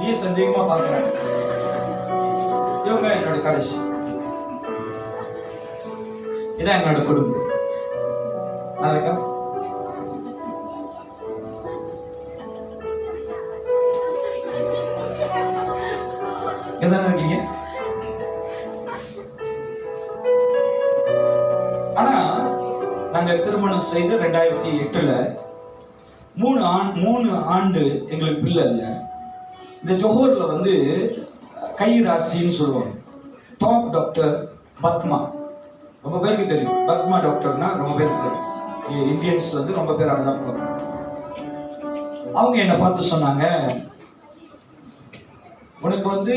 நீ சந்தேகமா பாக்குற, இவங்க என்னோட கடைசி. இதான் என்னோட குடும்பம். நாளைக்கா எதான இருக்கீங்க? ஆனா நாங்க திருமணம் செய்து 2008ல 3 ஆண்டு எங்களுக்கு பிள்ளை இல்ல. இந்த ஜோஹர்ல வந்து கை ராசின்னு சொல்லுவாங்க. டாப் டாக்டர் பத்மா, ரொம்ப பேருக்கு தெரியும். பத்மா டாக்டர்னா ரொம்ப பேருக்கு தெரியும். இந்தியன்ஸ் வந்து ரொம்ப பேர் அங்கதான் போறாங்க. அவங்க என்ன பார்த்து சொன்னாங்க, உனக்கு வந்து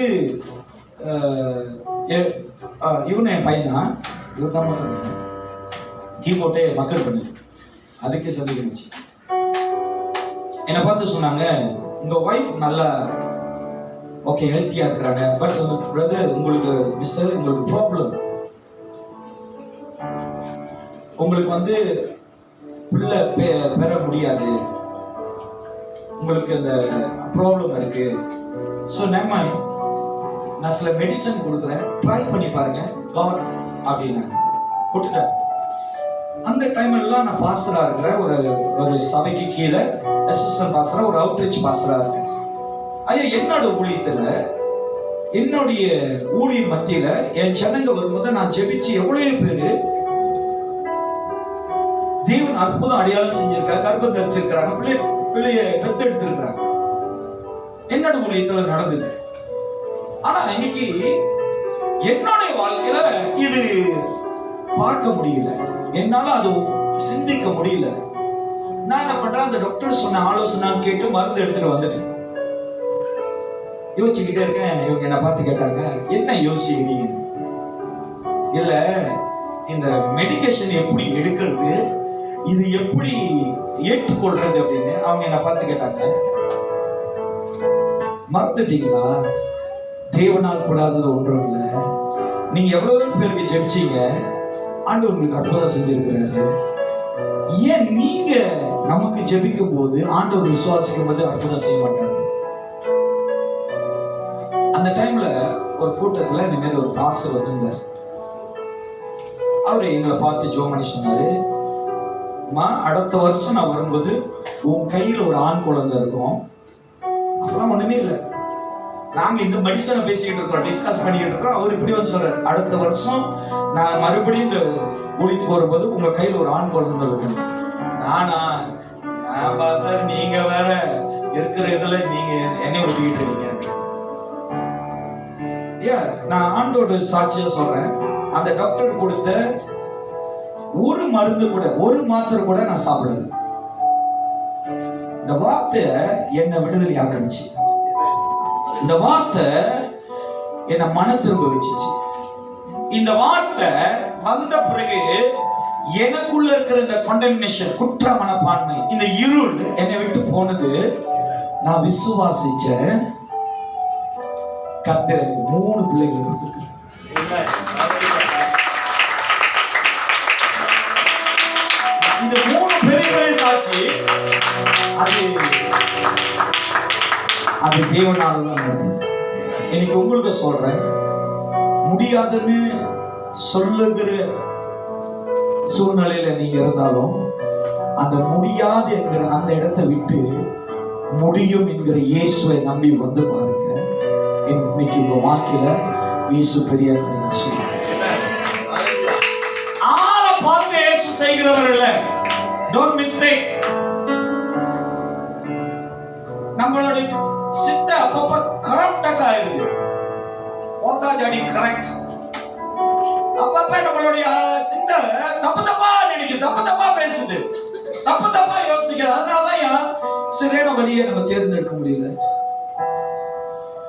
இவனு என் பையன் தான், இவர் தான் மொத்தம் கீபோர்டே மக்கள் பண்ணி அதுக்கே சந்திக்கிச்சு. என்னை பார்த்து சொன்னாங்க, உங்க ஒய்ஃப் நல்லா ஓகே ஹெல்த்தியா இருக்கிறாங்க, பட் பிரதர் உங்களுக்கு மிஸ்டர் உங்களுக்கு ப்ராப்ளம், உங்களுக்கு வந்து பிள்ளை பெற முடியாது, உங்களுக்கு அந்த ப்ராப்ளம் இருக்கு. ஸோ நான் சில மெடிசன் கொடுக்குறேன், ட்ரை பண்ணி பாருங்க காட் அப்படின்னு விட்டுட்டேன். அந்த டைம் எல்லாம் நான் பாஸ்டரா இருக்கிறேன். ஒரு சபைக்கு கீழே அசிஸ்டன்ட் பாஸ்டரா, ஒரு அவுட்ரீச் பாஸ்டரா இருக்கேன். ஐயா, என்னோட ஊழியத்துல, என்னுடைய ஊழியர் மத்தியில என் ஜனங்க வரும்போது நான் ஜெபிச்சு எவ்வளவு பேரு தேவன் அற்புதம் அடையாளம் செஞ்சிருக்காங்க, கர்ப்பம் தரிச்சிருக்கிறாங்க, பிள்ளைய பெத்தெடுத்து இருக்கிறாங்க. என்னோட ஊழியத்துல நடந்தது. ஆனா இன்னைக்கு என்னுடைய வாழ்க்கையில இது பார்க்க முடியல, என்னால அது சிந்திக்க முடியல. நான் என்ன பண்றேன், அந்த டாக்டர் சொன்ன ஆலோசனை கேட்டு மருந்து எடுத்துட்டு வந்துட்டேன். யோசிச்சுக்கிட்டே இருக்கேன். இவங்க என்ன பார்த்து கேட்டாங்க, என்ன யோசிக்கிறீங்க? இல்ல, இந்த மெடிகேஷன் எப்படி எடுக்கிறது, இது எப்படி ஏற்றுக்கொள்றது அப்படின்னு அவங்க என்ன பார்த்து கேட்டாங்க. மறந்துட்டீங்களா? தேவனால் கூடாதது ஒன்றும் இல்லை. நீங்க எவ்வளவு பேருக்கு ஜெபிச்சீங்க, ஆண்டவர் உங்களுக்கு அற்புதம் செஞ்சிருக்கிறாரு. ஏன் நீங்க நமக்கு ஜெபிக்கும் போது, ஆண்டவர் விசுவாசிக்கும் போது அற்புதம் செய்ய மாட்டாரு? அந்த டைம்ல ஒரு கூட்டத்துல இந்த மாதிரி ஒரு பாஸ்டர் வந்திருந்தார். அவரு எங்களை பார்த்து ஜெபம் பண்ணி சொன்னாரு, அடுத்த வருஷம் நான் வரும்போது உன் கையில ஒரு ஆண் குழந்தை இருக்கும். அப்பெல்லாம் ஒண்ணுமே இல்லை. நாங்க இந்த மெடிசனை பேசிக்கிட்டு இருக்கிறோம், டிஸ்கஸ் பண்ணிக்கிட்டு இருக்கிறோம். அவர் இப்படி வந்து சொல்றாரு, அடுத்த வருஷம் நான் மறுபடியும் இந்த ஊழியத்துக்கு வரும்போது உங்க கையில் ஒரு ஆண் குழந்தை இருக்கணும். நானா சார், நீங்க வேற இருக்கிற இதுல நீங்க என்னை ஒட்டிக்கிட்டு இருக்கீங்க. நான் ஆண்டோட சாட்சியா சொல்றேன், அந்த டாக்டர் கொடுத்த ஒரு மருந்து கூட, ஒரு மாத்திரை கூட நான் சாப்பிடல. இந்த வார்த்தை என்ன விடுதலை ஆக்கிடுச்சு. இந்த வார்த்தை என்ன மன திரும்ப வச்சுச்சு. இந்த வார்த்தை வந்த பிறகு எனக்குள்ள இருக்கிற இந்த கண்டெம்னேஷன், குற்ற மனப்பான்மை, இந்த இருள் என்னை விட்டு போனது. நான் விசுவாசிச்ச கர்த்தர் எனக்கு 3 பிள்ளைகளை கொடுத்திருக்கிறார். இந்த 3 பெரிய சாட்சி அது தேவனாலதான் நடந்தது. இன்னைக்கு உங்களுக்கு சொல்றேன், முடியாதுன்னு சொல்லுகிற சூழ்நிலையில நீங்க இருந்தாலும் அந்த முடியாது என்கிற அந்த இடத்தை விட்டு முடியும் என்கிற இயேசுவை நம்பி வந்து பாருங்க. இன்னைக்கு உங்க வாழ்க்கையில இயேசு பெரிய காரியம் செய்வார். ஆளை பார்த்து இயேசு செய்கிறவர் இல்ல. Don't mistake. நம்மளுடைய சித்த அப்பப்ப கரப்டா இருக்கு. ஓத்தா ஜாடி கரெக்ட். அப்பப்ப நம்மளுடைய சித்த தப்பு தப்பா நினைக்குது, தப்பு தப்பா பேசுது, தப்பு தப்பா யோசிக்குது. அதனாலதான் சரியான வழியை நம்ம தேர்ந்தெடுக்க முடியல.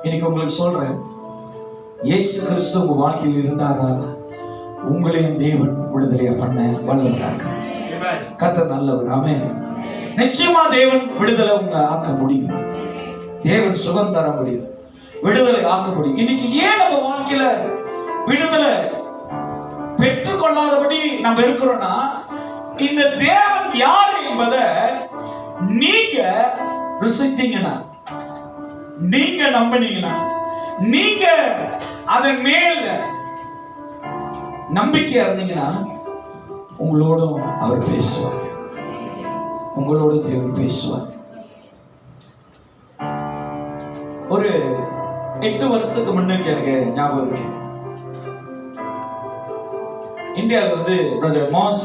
இன்னைக்கு உங்களுக்கு சொல்றேன், இயேசு கிறிஸ்து உங்க வாழ்க்கையில் இருந்தாரா, உங்களையும் தேவன் விடுதலையா பண்ண வல்லவரா இருக்கார். கர்த்தர் நல்லவர். ஆமென். நிச்சயமா தேவன் விடுதலை உங்களை ஆக்க முடியும். தேவன் சுகம் தர முடியும், விடுதலை ஆக்க முடியும். இன்னைக்கு ஏன் நம்ம வாழ்க்கையில விடுதலை பெற்றுக்கொள்ளாதபடி நம்ம இருக்கிறோம்னா, இந்த தேவன் யார் என்பதை நீங்க ருசித்தீங்கன்னா, நீங்க நம்பினீங்கன்னா, நீங்க அதன் மேல நம்பிக்கையா இருந்தீங்கன்னா, உங்களோடும் அவர் பேசுவார், உங்களோட தேவன் பேசுவார். ஒரு 8 வருஷத்துக்கு முன்னுக்கு எனக்கு ஞாபகம் இருக்கு. இந்தியாவில் வந்து பிரதர் மாஸ்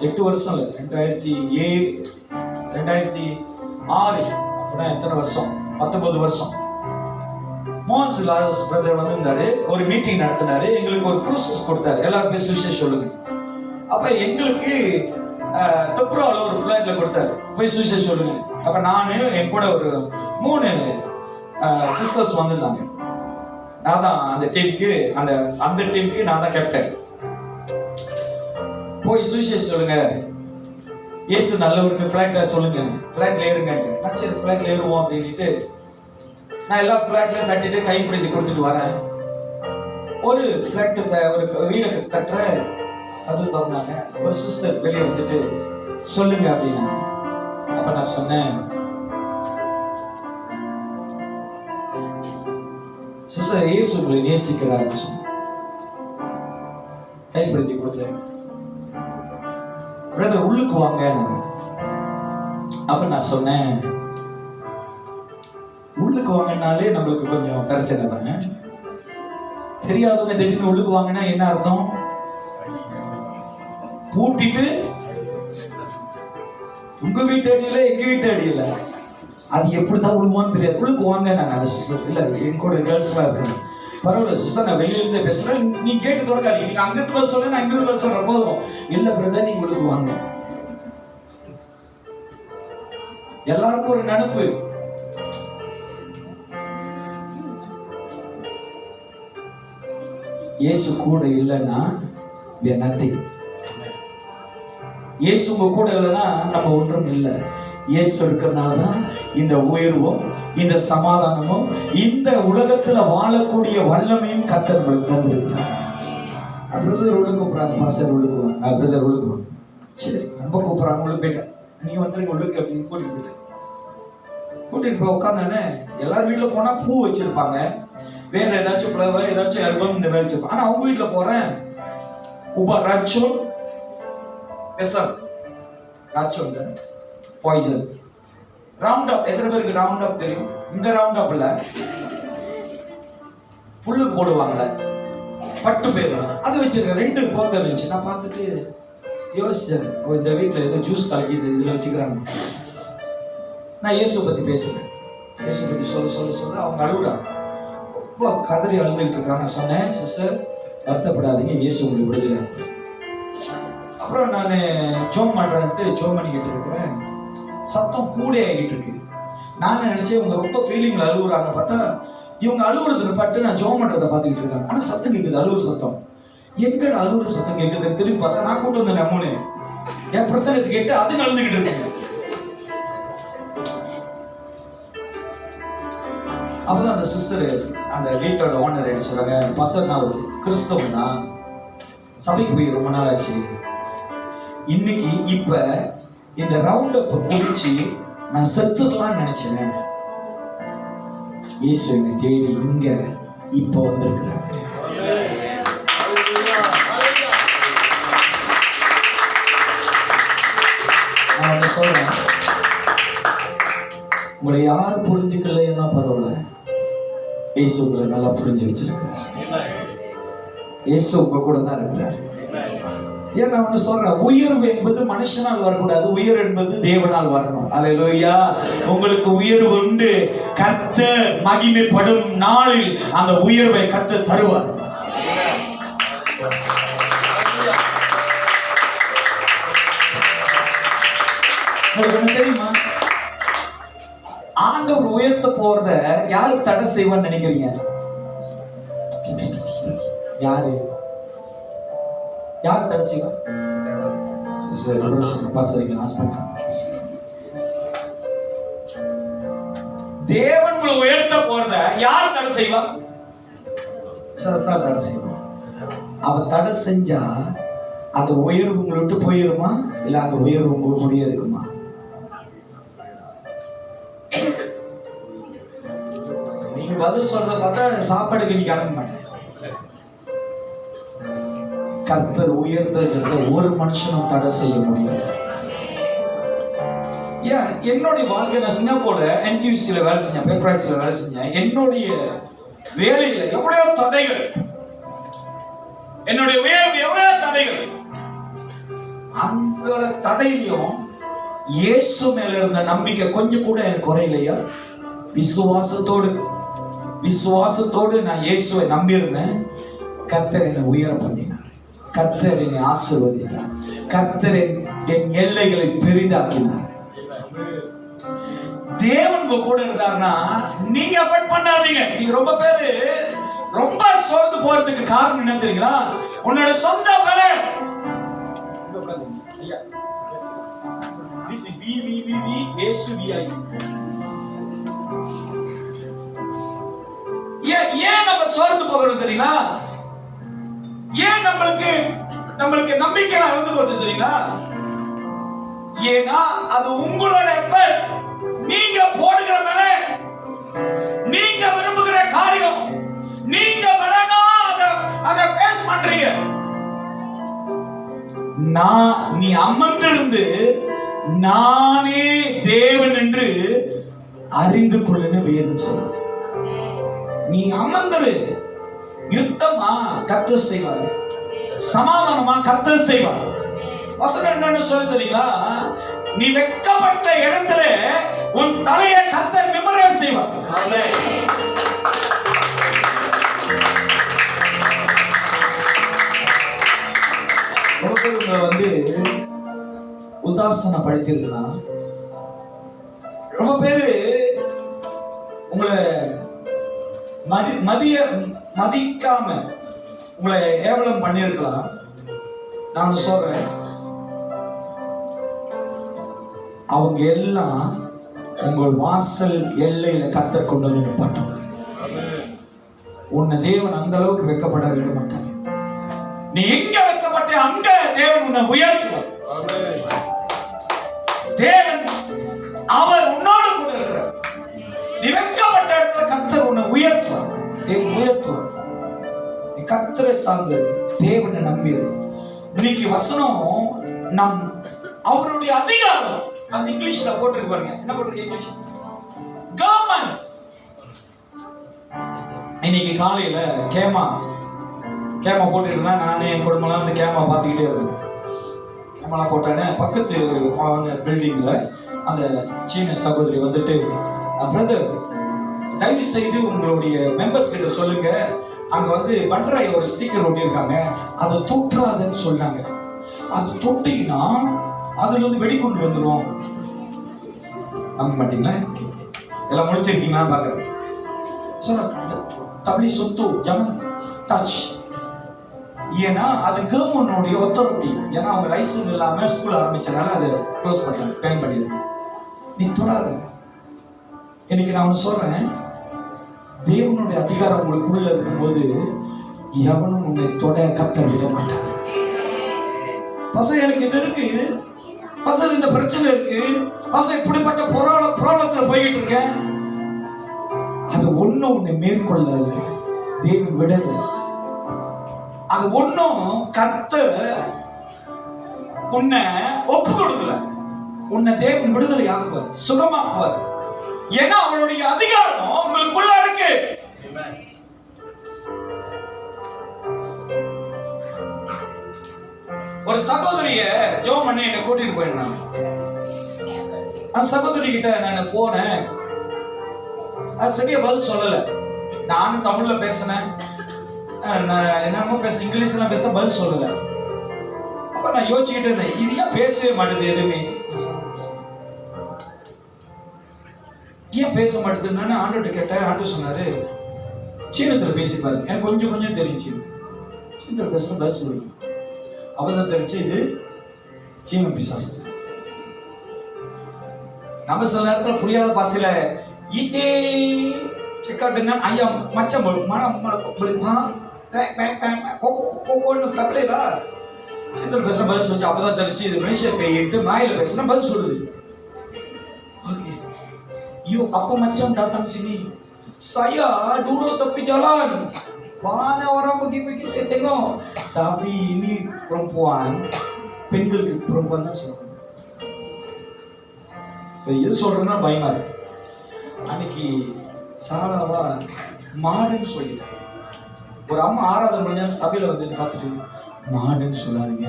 8 வருஷம் இல்லை, 2006 அப்படின்னா எத்தனை வருஷம், 19 வருஷம். மோன்ஸ் லாஸ் பிரதர் வந்து இருந்தாரு, ஒரு மீட்டிங் நடத்தினாரு, எங்களுக்கு ஒரு க்ரூசஸ் கொடுத்தாரு, எல்லாரும் போய் சுவிசேஷம் சொல்லுங்க. அப்ப எங்களுக்கு தொப்ராவில் ஒரு ஃபிளைட்ல கொடுத்தாரு, போய் சுவிசேஷம் சொல்லுங்க. அப்ப நானு என் கூட ஒரு 3 சிஸ்டர்ஸ் வந்திருந்தாங்க. நான் தான் அந்த டீமுக்கு நான் தான் கேப்டன். போய் சுவிசேஷம் சொல்லுங்க, இயேசு நல்லவருக்கு ஃபிளைட்ல சொல்லுங்க, ஃபிளைட்ல ஏறுங்க. நான் சரி ஃபிளைட்ல ஏறுவோம் அப்படின்ட்டு நான் எல்லா ஃபிளைட்லயும் தட்டிட்டு கைப்பிடித்து கொடுத்துட்டு வரேன். ஒரு ஃபிளைட் ஒரு வீடு தட்டுற கதவு திறந்தாங்க. ஒரு சிஸ்டர் வெளியே வந்துட்டு சொல்லுங்க அப்படின்னாங்க. அப்ப நான் சொன்னேன், சிஸ்டர் இயேசு உங்களை நேசிக்கிறாருன்னு சொன்னேன். கைப்பிடித்து கொடுத்தேன். பிரதர் உள்ளுக்கு வாங்க. அப்ப நான் சொன்னேன், உள்ளுக்கு வாங்கினாலே நம்மளுக்கு கொஞ்சம் பிரச்சனை தானே. தெரியாதவங்க திடீர்னு உள்ளுக்கு வாங்கினா என்ன அர்த்தம்? பூட்டிட்டு உங்க வீட்டு அடியில எங்க வீட்டு அடியில அது எப்படிதான் விழுவான்னு தெரியாது. உள்ளுக்கு வாங்க. நாங்க சிஸ்டர் இல்ல, என் கூட கேர்ள்ஸ் எல்லாம் இருக்காங்க. பரவாயில்ல சிஸ்டர், நான் வெளியில இருந்தே பேசுறேன், நீ கேட்டு தொடக்காதீங்க, நீங்க அங்கிருந்து பதில் சொல்ல, நான் இங்கிருந்து பதில் சொல்றேன் போதும். இல்ல பிரதர், நீங்க உள்ளுக்கு வாங்க. எல்லாருக்கும் ஒரு நினைப்பு, இயேசு கூட இல்லைன்னா we are nothing. இயேசு உங்க கூட இல்லைன்னா நம்ம ஒன்றும் இல்லை. இயேசு இருக்கிறதுனாலதான் இந்த உயர்வும் இந்த சமாதானமும் இந்த உலகத்துல வாழக்கூடிய வல்லமையும் கர்த்தர் நம்மளுக்கு தந்திருக்கிறார். சார் உள்ள கூப்பிடுறாங்க, பாஸ்டர் உள்ள கூப்பிடுவாங்க, பிரதர் உள்ள கூப்பிடுவாங்க. சரி ரொம்ப கூப்பிடுறாங்க, உள்ள போயிட்டேன், நீங்க வந்துருங்க உள்ளுக்கு அப்படின்னு கூட்டிட்டு போயிட்டேன். கூட்டிட்டு போய் உட்காந்தானே, எல்லாரும் வீட்டுல போனா பூ வச்சிருப்பாங்க, வேற ஏதாச்சும் ஃப்ளவர் ஏதாச்சும் ஆல்பம் இந்த மாதிரி வச்சிருப்பாங்க. ஆனா அவங்க வீட்டுல போறேன், உபா ராச்சோன் பெசர் ராச்சோன் பாய்சன் ரவுண்ட் அப். எத்தனை பேருக்கு ரவுண்ட் அப் தெரியும்? இந்த ரவுண்ட் அப்ல புல்லுக்கு போடுவாங்கல்ல பட்டு பேர், அது வச்சிருக்கேன். 2 போத்தல் இருந்துச்சு. நான் பார்த்துட்டு யோசிச்சேன், இந்த வீட்டில் ஏதோ ஜூஸ் கலக்கி இதில் வச்சுக்கிறாங்க. நான் இயேசுவை பற்றி பேசுகிறேன், இயேசு பற்றி சொல்ல அவங்க அழுகுறாங்க, ரொம்ப கதறி அழுதுகிட்டு இருக்காங்க. நான் சொன்னேன், சிஸ்டர் வருத்தப்படாதீங்க, இயேசு உங்களுக்கு விடுதலை. அப்புறம் நான் ஜோம் பண்ணுறேன்ட்டு ஜோம் பண்ணிக்கிட்டு இருக்கிறேன். சத்தம் கூட ஆகிட்டு இருக்கு. நான் நினைச்சேன் இவங்க ரொம்ப ஃபீலிங்ல அழுகுறாங்க. பார்த்தா இவங்க அழுகுறது பட்டு நான் ஜோம் பண்றதை பார்த்துக்கிட்டு இருக்காங்க. ஆனா சத்தம் கேட்குது, அழுகுற சத்தம். எங்க அழுகுற சத்தம் கேட்குது திரும்பி பார்த்தா நான் கூட்டு வந்த நம்மனு என் பிரசனத்தை கேட்டு அதுங்க அழுதுகிட்டு இருக்கேன். அப்பதான் அந்த சிஸ்டர், அந்த வீட்டோட ஓனர் என்ன சொல்றாங்க, பசர் நான் ஒரு கிறிஸ்தவன் தான், சபைக்கு போய் ரொம்ப நாள் ஆச்சு. இன்னைக்கு இப்ப இந்த ரவுண்ட் அப் குடிச்சு நான் செத்துடலாம்னு நினைச்சேன். இயேசு என்னை தேடி இங்க இப்ப வந்திருக்கிறாரு. நான் சொல்றேன், உங்களை யார் புரிஞ்சுக்கலைன்னா பரவாயில்ல, இயேசு உங்களை நல்லா புரிஞ்சு வச்சிருக்கிறார். இயேசு உங்க கூட தான் இருக்கிறார். ஏன் நான் ஒண்ணு சொல்றேன், உயர்வு என்பது மனுஷனால் வரக்கூடாது, உயர்வு என்பது தேவனால் வரணும். அல்லேலூயா. உங்களுக்கு உயர்வு உண்டு. கர்த்தர் மகிமைப்படும் நாளில் அந்த உயர்வை கர்த்தர் தருவார். உங்களுக்கு தெரியுமா, ஆண்டவர் உயர்த்த போறத யாரு தடை செய்வான்னு நினைக்கிறீங்க? யாரு தடை செய்வா? தேவன் உங்களை உயர்த்த போறத யார் தடை செய்வா? தடை செய்வா. அவ தடை செஞ்சா அந்த உயர்வு உங்களை விட்டு போயிருமா, இல்ல அந்த உயர்வு உங்களுடைய இருக்குமா? நீங்க பதில் சொல்றத பார்த்தா சாப்பாடுக்கு நீங்க அனுப்ப மாட்டேன். கர்த்தர் உயர்த்துறத ஒரு மனுஷனும் தடை செய்ய முடியாது. ஏன் என்னுடைய வாழ்க்கை, நான் சிங்கப்பூர்ல NTUC வேலை செஞ்சேன், பெப்ரைஸ்ல வேலை செஞ்சேன். என்னுடைய வேலையில எவ்வளவு தடைகள், என்னுடைய உயர்வு எவ்வளவு தடைகள். அந்த தடையிலையும் இயேசு மேல இருந்த நம்பிக்கை கொஞ்சம் கூட எனக்கு குறையிலையா? விசுவாசத்தோடு நான் இயேசுவை நம்பி இருந்தேன். கர்த்தர் என்னை உயர பண்ணினார். கர்த்தர் என்னை ஆசீர்வதித்தார். கர்த்தர் என் எல்லைகளை பெரிதாக்கினார். தேவன் கூட இருந்தார்னா நீங்க அஃபர்ட் பண்ணாதீங்க. நீங்க ரொம்ப பேரு ரொம்ப சோர்ந்து போறதுக்கு காரணம் என்ன தெரியுங்களா? உன்னோட சொந்த பலம். This is VVVV ASUVI. ஏன் நம்ம சோர்ந்து போகிறோம் தெரியுங்களா? ஏன் நம்மளுக்கு நம்பிக்கை இழந்து போகுது தெரியுங்களா? ஏன்னா அது உங்களோட எஃபர்ட். நீங்க போடுகிற மேல, நீங்க விரும்புகிற காரியம், நீங்க அதை பேஸ் பண்றீங்க. நீ அமர்ந்திருந்து நானே தேவன் என்று அறிந்து கொள்ளுன்னு வேதம் சொல்லுது. நீ அமர்ந்தரு. யுத்தமா கர்த்தர் செய்வார், சமாதானமா கர்த்தர் செய்வார். வசனம் என்னன்னு சொல்லி தெரியுங்களா? நீ வெட்கப்பட்ட இடத்துல உன் தலையை கர்த்தர் நிமிர செய்வார். உங்களை உதாசனப்படுத்திருக்கலாம். ரொம்ப பேரு உங்களை மதிக்காம உங்களை ஏவலம் பண்ணியிருக்கலாம். நான் சொல்றேன், அவங்க எல்லாம் உங்கள் வாசல் எல்லையில கர்த்தர் கொண்டு வந்து நிப்பாட்டுவார். உன்னை தேவன் அந்த அளவுக்கு வெட்கப்பட விட மாட்டார். நீ எங்க வெட்கப்பட்ட அங்க தேவன் உன்னை உயர்த்துவார். தேவன் அவர் உன்னோடு கூட இருக்கிறார். நீ வெட்கப்பட்ட இடத்துல கர்த்தர் உன்னை உயர்த்துவார். உயர்த்துவார். நீ கர்த்தரை சார்ந்து தேவனை நம்பிரு. இன்னைக்கு வசனம் நம் அவருடைய அதிகாரம் அந்த இங்கிலீஷ்ல போட்டிருக்கு பாருங்க. என்ன போட்டிருக்கு இங்கிலீஷ்? கவர்மெண்ட். இன்னைக்கு காலையில கேமா போட்டுட்டு இருந்தா, நானே என் குடும்பம்லாம் வந்து கேமா பார்த்துக்கிட்டே இருக்கேன். கேமரா போட்டானே பக்கத்து பில்டிங்ல அந்த சீன சகோதரி வந்துட்டு, பிரதர் தயவு செய்து உங்களுடைய மெம்பர்ஸ் கிட்ட சொல்லுங்க, அங்க வந்து பண்றாய ஒரு ஸ்டிக்கர் ஒட்டி இருக்காங்க, அதை தொற்றாதுன்னு சொன்னாங்க. அது தொட்டினா அதுல இருந்து வெடிகுண்டு வந்துடும். நம்ப மாட்டீங்களா? எல்லாம் முடிச்சிருக்கீங்களா பாக்குறேன். தபி சொத்து ஜமன் டச். ஏன்னா அது கவர்மெண்டோடைய அத்தாரிட்டி. ஏன்னா அவங்க லைசன்ஸ் இல்லாம ஸ்கூல் ஆரம்பிச்சனால அதை க்ளோஸ் பண்ணாங்க, பேன் பண்ணிடுறாங்க. நீ தொடாத. இன்னைக்கு நான் ஒன்று சொல்றேன், தேவனுடைய அதிகாரம் உங்களுக்குள்ள இருக்கும்போது எவனும் உன்னை தொட கர்த்தர் விட மாட்டார். பசங்க எனக்கு இது இருக்கு, பசங்க இந்த பிரச்சனை இருக்கு, பசங்க இப்படிப்பட்ட ப்ராப்ளத்துல போய்கிட்டு இருக்கேன், அது ஒண்ணும் உன்னை மேற்கொள்ள தேவன் விடல. அது ஒண்ணும் கர்த்தர் உன்னை ஒப்பு கொடுக்கல. உன்னை தேவன் விடுதலை ஆக்குவார், சுகமாக்குவார். ஏன்னா அவருடைய அதிகாரம் உங்களுக்குள்ள இருக்கு. ஒரு சகோதரிய ஜெபம் பண்ணி என்னை கூட்டிட்டு போயிருந்தாங்க. அந்த சகோதரி கிட்ட நான் போனேன், அது சரியா பதில் சொல்லல. நானும் தமிழ்ல பேசினேன், என்னமோ பேச இங்கிலீஷ்ல பேச பதில் சொல்லல. அப்ப நான் யோசிச்சுக்கிட்டு இருந்தேன், இது ஏன் பேசவே மாட்டேது, எதுவுமே ஏன் பேச மாட்டேதுன்னு ஆண்டோட்ட கேட்டேன். ஆண்டோ சொன்னாரு, சீனத்துல பேசிப்பாரு. எனக்கு கொஞ்சம் கொஞ்சம் தெரிஞ்சு சீனத்துல பேசுற பதில் சொல்லுங்க. அப்பதான் தெரிஞ்சு இது சீன பிசாசு. நம்ம சில நேரத்துல புரியாத பாசையில ஈத்தே செக்கா dengan ayam macam mana boleh paham கோன்னு தக்கலையா சீனத்துல பேசுற பதில் சொல்லி. அப்பதான் தெரிஞ்சு இது மலேசியா பேயிட்டு மலாயில பேசுற பதில் சொல்லுது. Yuk, apa macam datang sini? Saya duduk tepi jalan. Banyak orang pergi-pergi saya tengok. Tapi ini perempuan, பெண்களுக்கு perempuan தான் சொல்றாங்க. எது சொல்றதுன்னா பயமா இருக்கு. அன்னைக்கு சாலாவா மாடுன்னு சொல்லிட்டாங்க. ஒரு அம்மா 6வது மணி நேரம் சபையில வந்து பார்த்துட்டு, மாடுன்னு சொல்லாதீங்க,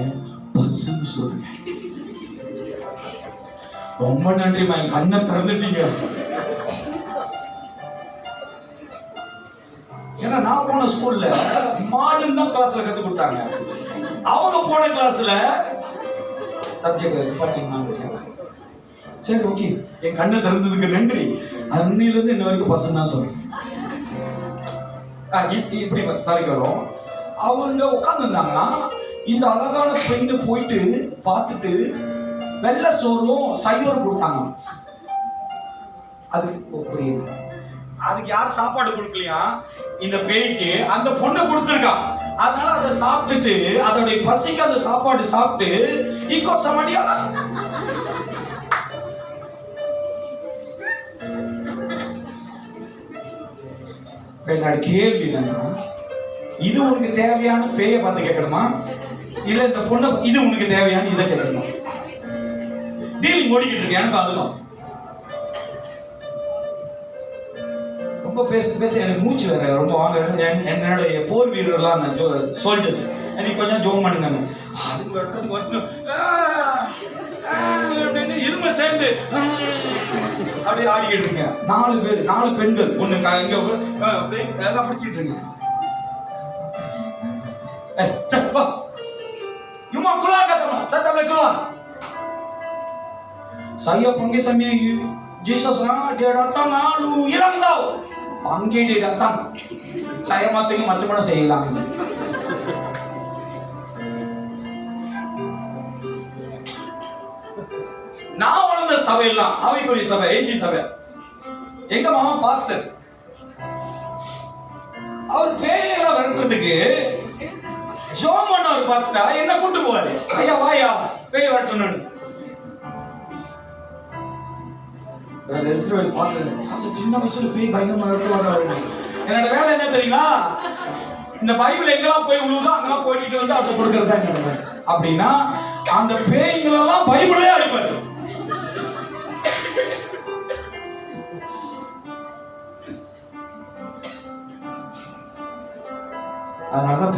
பஸ்ன்னு சொல்லுங்க. ரொம்ப நன்றிமா, என் கண்ணை திறந்துட்டீங்க. ஏன்னா நான் போன ஸ்கூல்ல மாடர்ன் தான் கிளாஸ்ல கத்து கொடுத்தாங்க. அவங்க போன கிளாஸ்ல சப்ஜெக்ட் பாத்தீங்கன்னா சரி ஓகே, என் கண்ணை திறந்ததுக்கு நன்றி. அன்னில இருந்து இன்ன வரைக்கும் பசங்க தான் சொல்றேன். இப்படி ஸ்டாரிக்கு வரும். அவங்க உட்காந்துருந்தாங்கன்னா இந்த அழகான பெண்ணு போயிட்டு பார்த்துட்டு வெள்ளை சோறும் சையோரும் கொடுத்தாங்க. அதுக்கு புரியுது, அதுக்கு யார் சாப்பாடு கொடுக்கலையா, இந்த பேய்க்கு அந்த பொண்ணு கொடுத்துருக்கா. அதனால அதை சாப்பிட்டுட்டு அதோடைய பசிக்கு அந்த சாப்பாடு சாப்பிட்டு இக்கோ சமடியால என்னோட கேள்வி என்னன்னா, இது உனக்கு தேவையான பேயை பார்த்து கேட்கணுமா, இல்ல இந்த பொண்ணை இது உனக்கு தேவையான இதை கேட்கணுமா? டீலிங் ஓடிக்கிட்டு இருக்கு எனக்கு. அதுதான் ரொம்ப பேச எனக்கு மூச்சு வேற ரொம்ப வாங்க. என்னுடைய போர் வீரர்லாம் சோல்ஜர்ஸ் எனக்கு கொஞ்சம் ஜோம் பண்ணுங்க, இதுமே சேர்ந்து அப்படியே ஆடிக்கிட்டு இருங்க. 4 பேர் 4 பெண்கள் ஒண்ணு இங்க எல்லாம் பிடிச்சிட்டு இருங்க. Yuma keluar kata mak, saya tak boleh keluar. Saya panggil sampai Jesus dia datang lalu hilang tau. Panggil dia datang. Saya mau tengok macam mana saya hilang. நான் வளர்ந்த சபையெல்லாம் ஆவிக்குரிய சபை, ஏஜி சபை. எங்க மாமா பாஸ்டர், அவர் பேயெல்லாம் விரட்டுறதுக்கு ஜோமன் பார்த்தா என்ன கூட்டு போவாரு, ஐயா வாயா பேய் வரட்டணும்னு. சின்ன வயசுல பேய் பயங்கரமா வரட்டுவாரு. என்னோட வேலை என்ன தெரியுமா, இந்த பைபிள் எங்கெல்லாம் போய் விழுவுதோ அங்கெல்லாம் போயிட்டு வந்து அப்படி கொடுக்கறதா என்னோட வேலை. அப்படின்னா அந்த பேய்களெல்லாம் பைபிளே அடிப்பாரு.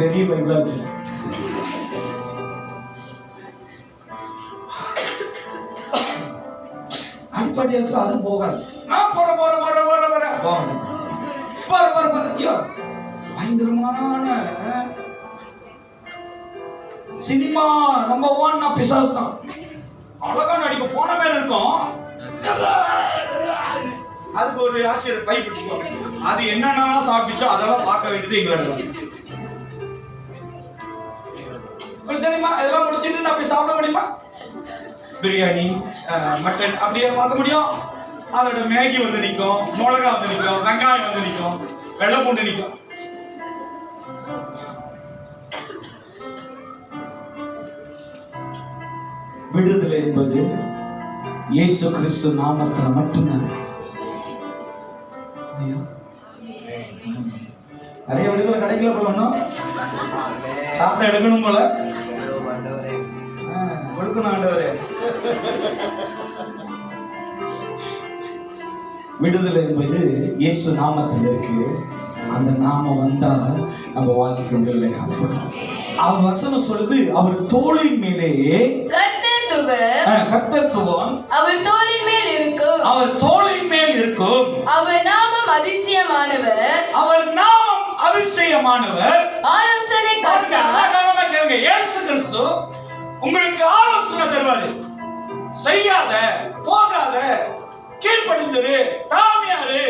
பெரிய பைபிளா வச்சு அடிப்படையாக அது போகாது. ஐயோ பயங்கரமான சினிமா நம்பர் 1 பிசாசு தான். அழகா நடிக்க போன மேல இருக்கும், அதுக்கு ஒரு ஆசிரியர் பை பிடிச்சுக்கோங்க. அது என்னென்ன சாப்பிடுச்சோ அதெல்லாம் பார்க்க வேண்டியது எங்களோட. உங்களுக்கு தெரியுமா இதெல்லாம் முடிச்சிட்டு நான் போய் சாப்பிட முடியுமா? பிரியாணி மட்டன் அப்படியே பார்க்க முடியும்? அதோட மேகி வந்து நிற்கும், மிளகா வந்து நிற்கும், வெங்காயம் வந்து நிற்கும், வெள்ளை பூண்டு நிற்கும். விடுதலை என்பது இயேசு கிறிஸ்து நாமத்துல மட்டும்தான். நிறைய விடுதலை கிடைக்கல போல, சாப்பிட்டா எடுக்கணும் போல, கொடுக்கணும் ஆண்டவரே. விடுதலை என்பது இயேசு நாமத்தில் இருக்கு. அந்த நாமம் வந்தால் நம்ம வாழ்க்கைக்கு விடுதலை காணப்படும். அவர் வசனம் சொல்லுது, அவர் தோளின் மேலே கர்த்தத்துவம் அவர் தோளின் மேல் இருக்கும். அவர் தோளின் மேல் இருக்கும். அவர் நாமம் அதிசயமானவர். அவர் நாமம் அதிசயமானவர். ஆலோசனை கர்த்தா. இயேசு கிறிஸ்து உங்களுக்கு ஆலோசனை தருவாரு. செய்யாத, போகாத, கீழ்ப்படிந்துரு, தாமியாரு,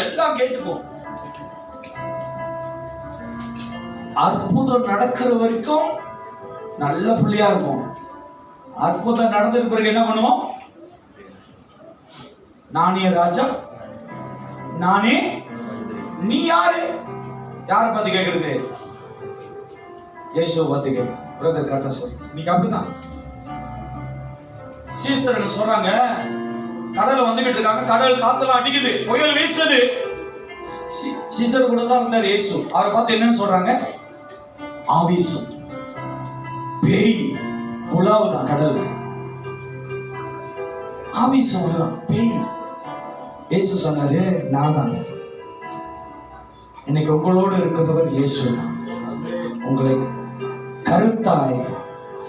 எல்லாம் கேட்டுப்போம். அற்புதம் நடக்கிற வரைக்கும் நல்ல புள்ளியா இருக்கும். அற்புதம் நடந்ததுக்கு பிறகு என்ன பண்ணுவோம்? நானே ராஜா, நானே, நீ யாரு? யாரை பார்த்து கேட்கறது? இயேசுவை பார்த்து கேட்க. பிரதர் கரெக்டா சொல்ற. இன்னைக்கு அப்படிதான் சீசர்கள் சொல்றாங்க, கடல் வந்துகிட்டு இருக்காங்க, கடல் காத்துல அடிக்குது, புயல் வீசுது. சீசர் கூட தான் இருந்தார் இயேசு. அவரை பார்த்து என்னன்னு சொல்றாங்க? ஆவேசம், பேய் புலாவுதான் கடல், ஆவேசம் தான் பேய். இயேசு சொன்னாரு, நான் தான். இன்னைக்கு உங்களோடு இருக்கிறவர் இயேசு தான். உங்களை கருத்தாய்,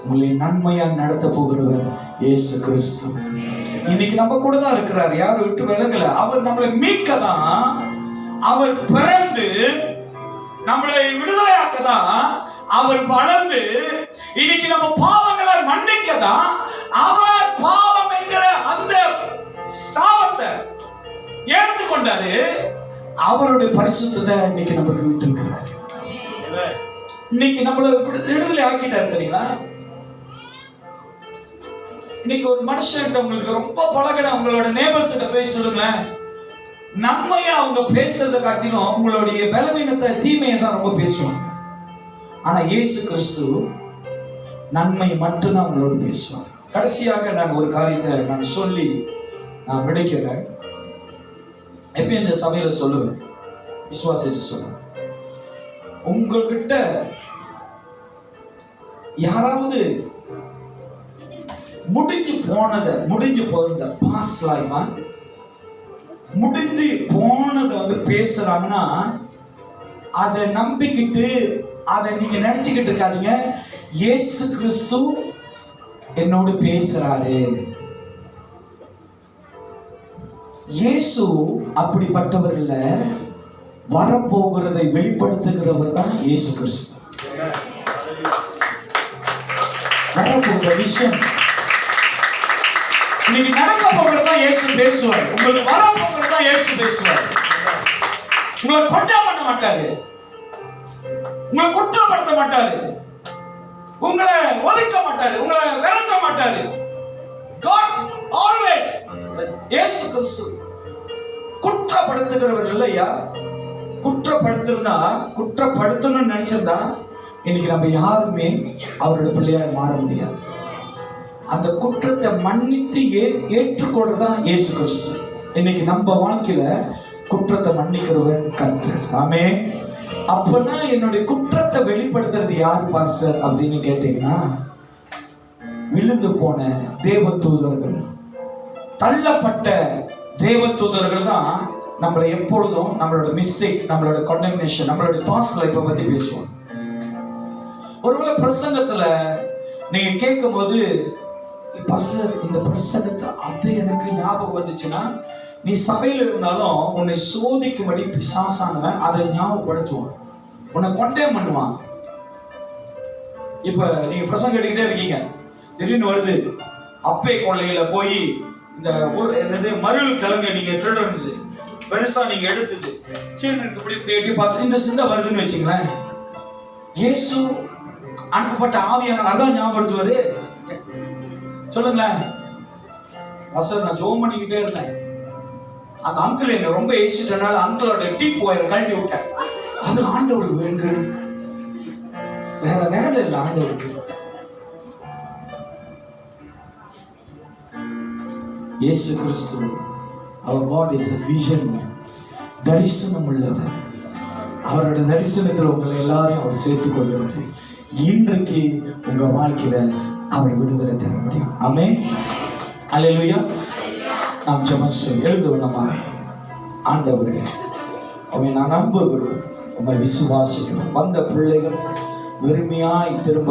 உங்களை நன்மையா நடத்த போகிறவர் இயேசு கிறிஸ்து. இன்னைக்கு நம்ம கூட தான் இருக்கிறார், யாரும் விட்டு விலகல. அவர் நம்மளை மீட்கதான், அவர் பிறந்து நம்மளை விடுதலையாக்கதான், அவர் வளர்ந்து இன்னைக்கு நம்ம பாவங்களை மன்னிக்கதான், அவர் பாவம் என்கிற அந்த சாபத்தை ஏற்றுக்கொண்டாரு. அவருடைய பரிசுத்தத்தை இன்னைக்கு நம்மளுக்கு விட்டு இருக்கிறார். இன்னைக்கு நம்மள விடுதலை ஆக்கிட்டாரு தெரியுங்களா? இன்னைக்கு ஒரு மனுஷன் உங்களுக்கு ரொம்ப பழகின உங்களோட நேபர்ஸ் கிட்ட போய் சொல்லுங்களேன், நன்மையா அவங்க பேசுறதை காட்டிலும் உங்களுடைய பலவீனத்தை, தீமையை தான் ரொம்ப பேசுவாங்க. ஆனா இயேசு கிறிஸ்து நன்மை மட்டும்தான் உங்களோட பேசுவாங்க. கடைசியாக நான் ஒரு காரியத்தை நான் சொல்லி நான் விடைக்கிறேன். எப்பயும் இந்த சபையில சொல்லுவேன், விசுவாசிட்டு சொல்லுவேன், உங்ககிட்ட யாராவது முடிஞ்சு போனத பாஸ்ட் லைஃப், முடிஞ்சு போனதை வந்து பேசுறாங்கன்னா அதை நம்பிக்கிட்டு அதை நீங்க நினைச்சுக்கிட்டு இருக்காதீங்க. இயேசு கிறிஸ்து என்னோடு பேசுறாரு. இயேசு அப்படிப்பட்டவர் இல்ல, வரப்போகிறதை வெளிப்படுத்துகிறவர் தான் இயேசு கிறிஸ்து. வரப்போகிற விஷயம் இன்னைக்கு நடக்க போகிறதா இயேசு பேசுவார். உங்களுக்கு வரப்போகிறதா இயேசு பேசுவார். உங்களை கொண்டாட பண்ண மாட்டாரு, உங்களை குற்றப்படுத்த மாட்டாரு, உங்களை ஒதுக்க மாட்டாரு, உங்களை விரட்ட மாட்டாரு. God always, இயேசு கிறிஸ்து குற்றப்படுத்துகிறவர் இல்லையா? குற்றப்படுத்தணும்னு நினைச்சிருந்தா இன்னைக்கு நம்ம யாருமே அவரோட பிள்ளையாய் மாற முடியாது. அந்த குற்றத்தை மன்னித்து ஏற்றுக்கொள்றதுதான் இயேசு கிறிஸ்து. இன்னைக்கு நம்ம வாழ்க்கையில குற்றத்தை மன்னிக்கிறவர் கர்த்தர். ஆமென். அப்பனா என்னுடைய குற்றத்தை வெளிப்படுத்துறது யாரு பாஸ்டர் அப்படின்னு கேட்டீங்கன்னா, விழுந்து போன தேவதூதர்கள், தள்ளப்பட்ட தேவதூதர்கள் தான் நம்மளை எப்பொழுதும் நம்மளோட மிஸ்டேக், நம்மளோட கண்டெம்னேஷன், நம்மளோட பாஸ்ட் லைஃப்பை பத்தி பேசுவோம். ஒருவேளை பிரசங்கத்துல நீங்க கேட்கும் போது, பாஸ்டர் இந்த பிரசங்கத்தை அது எனக்கு ஞாபகம் வந்துச்சுன்னா, நீ சபையில இருந்தாலும் உன்னை சோதிக்கும்படி பிசாசானவன் அதை ஞாபகப்படுத்துவான், உன்னை கொண்டேம் பண்ணுவான். இப்ப நீங்க பிரசங்கம் கேட்டுக்கிட்டே இருக்கீங்க, திடீர்னு வருது அப்பே கொள்ளையில போய் இந்த மருள் கிழங்கு நீங்க திருட இருந்தது பெருசா நீங்க எடுத்தது இப்படி எட்டி பார்த்து இந்த சிந்தை வருதுன்னு வச்சுங்களேன். இயேசு அனுப்பப்பட்ட ஆவியான அதான் ஞாபகப்படுத்துவாரு. சொல்லுங்களேன். பாஸ்டர் நான் ஜெபம் பண்ணிக்கிட்டே இருந்தேன், அந்த அங்கிள் என்ன ரொம்ப ஏசிட்டனால அங்கிளோட டீப் ஒயரை கழட்டி விட்டேன். அது ஆண்டவர் வேணும், வேற வேலை இல்லை ஆண்டவருக்கு. இயேசு கிறிஸ்து அவர் காட் இஸ் a vision, தரிசனம் உள்ளவர். அவரோட தரிசனத்தில் உங்களை எல்லாரையும் அவர் சேர்த்துக் கொள்கிறார். இன்றைக்கு உங்க வாழ்க்கையில அவர் விடுதலை தர முடியும். ஆமென். அல்லேலூயா. நாம் ஜெபம் செய்வோம். எழுந்து நம்ம ஆண்டவரே, உம்மை நான் நம்புகிறோம், உம்மை விசுவாசிக்கிறோம். வந்த பிள்ளைகள் வெறுமையாய் திரும்ப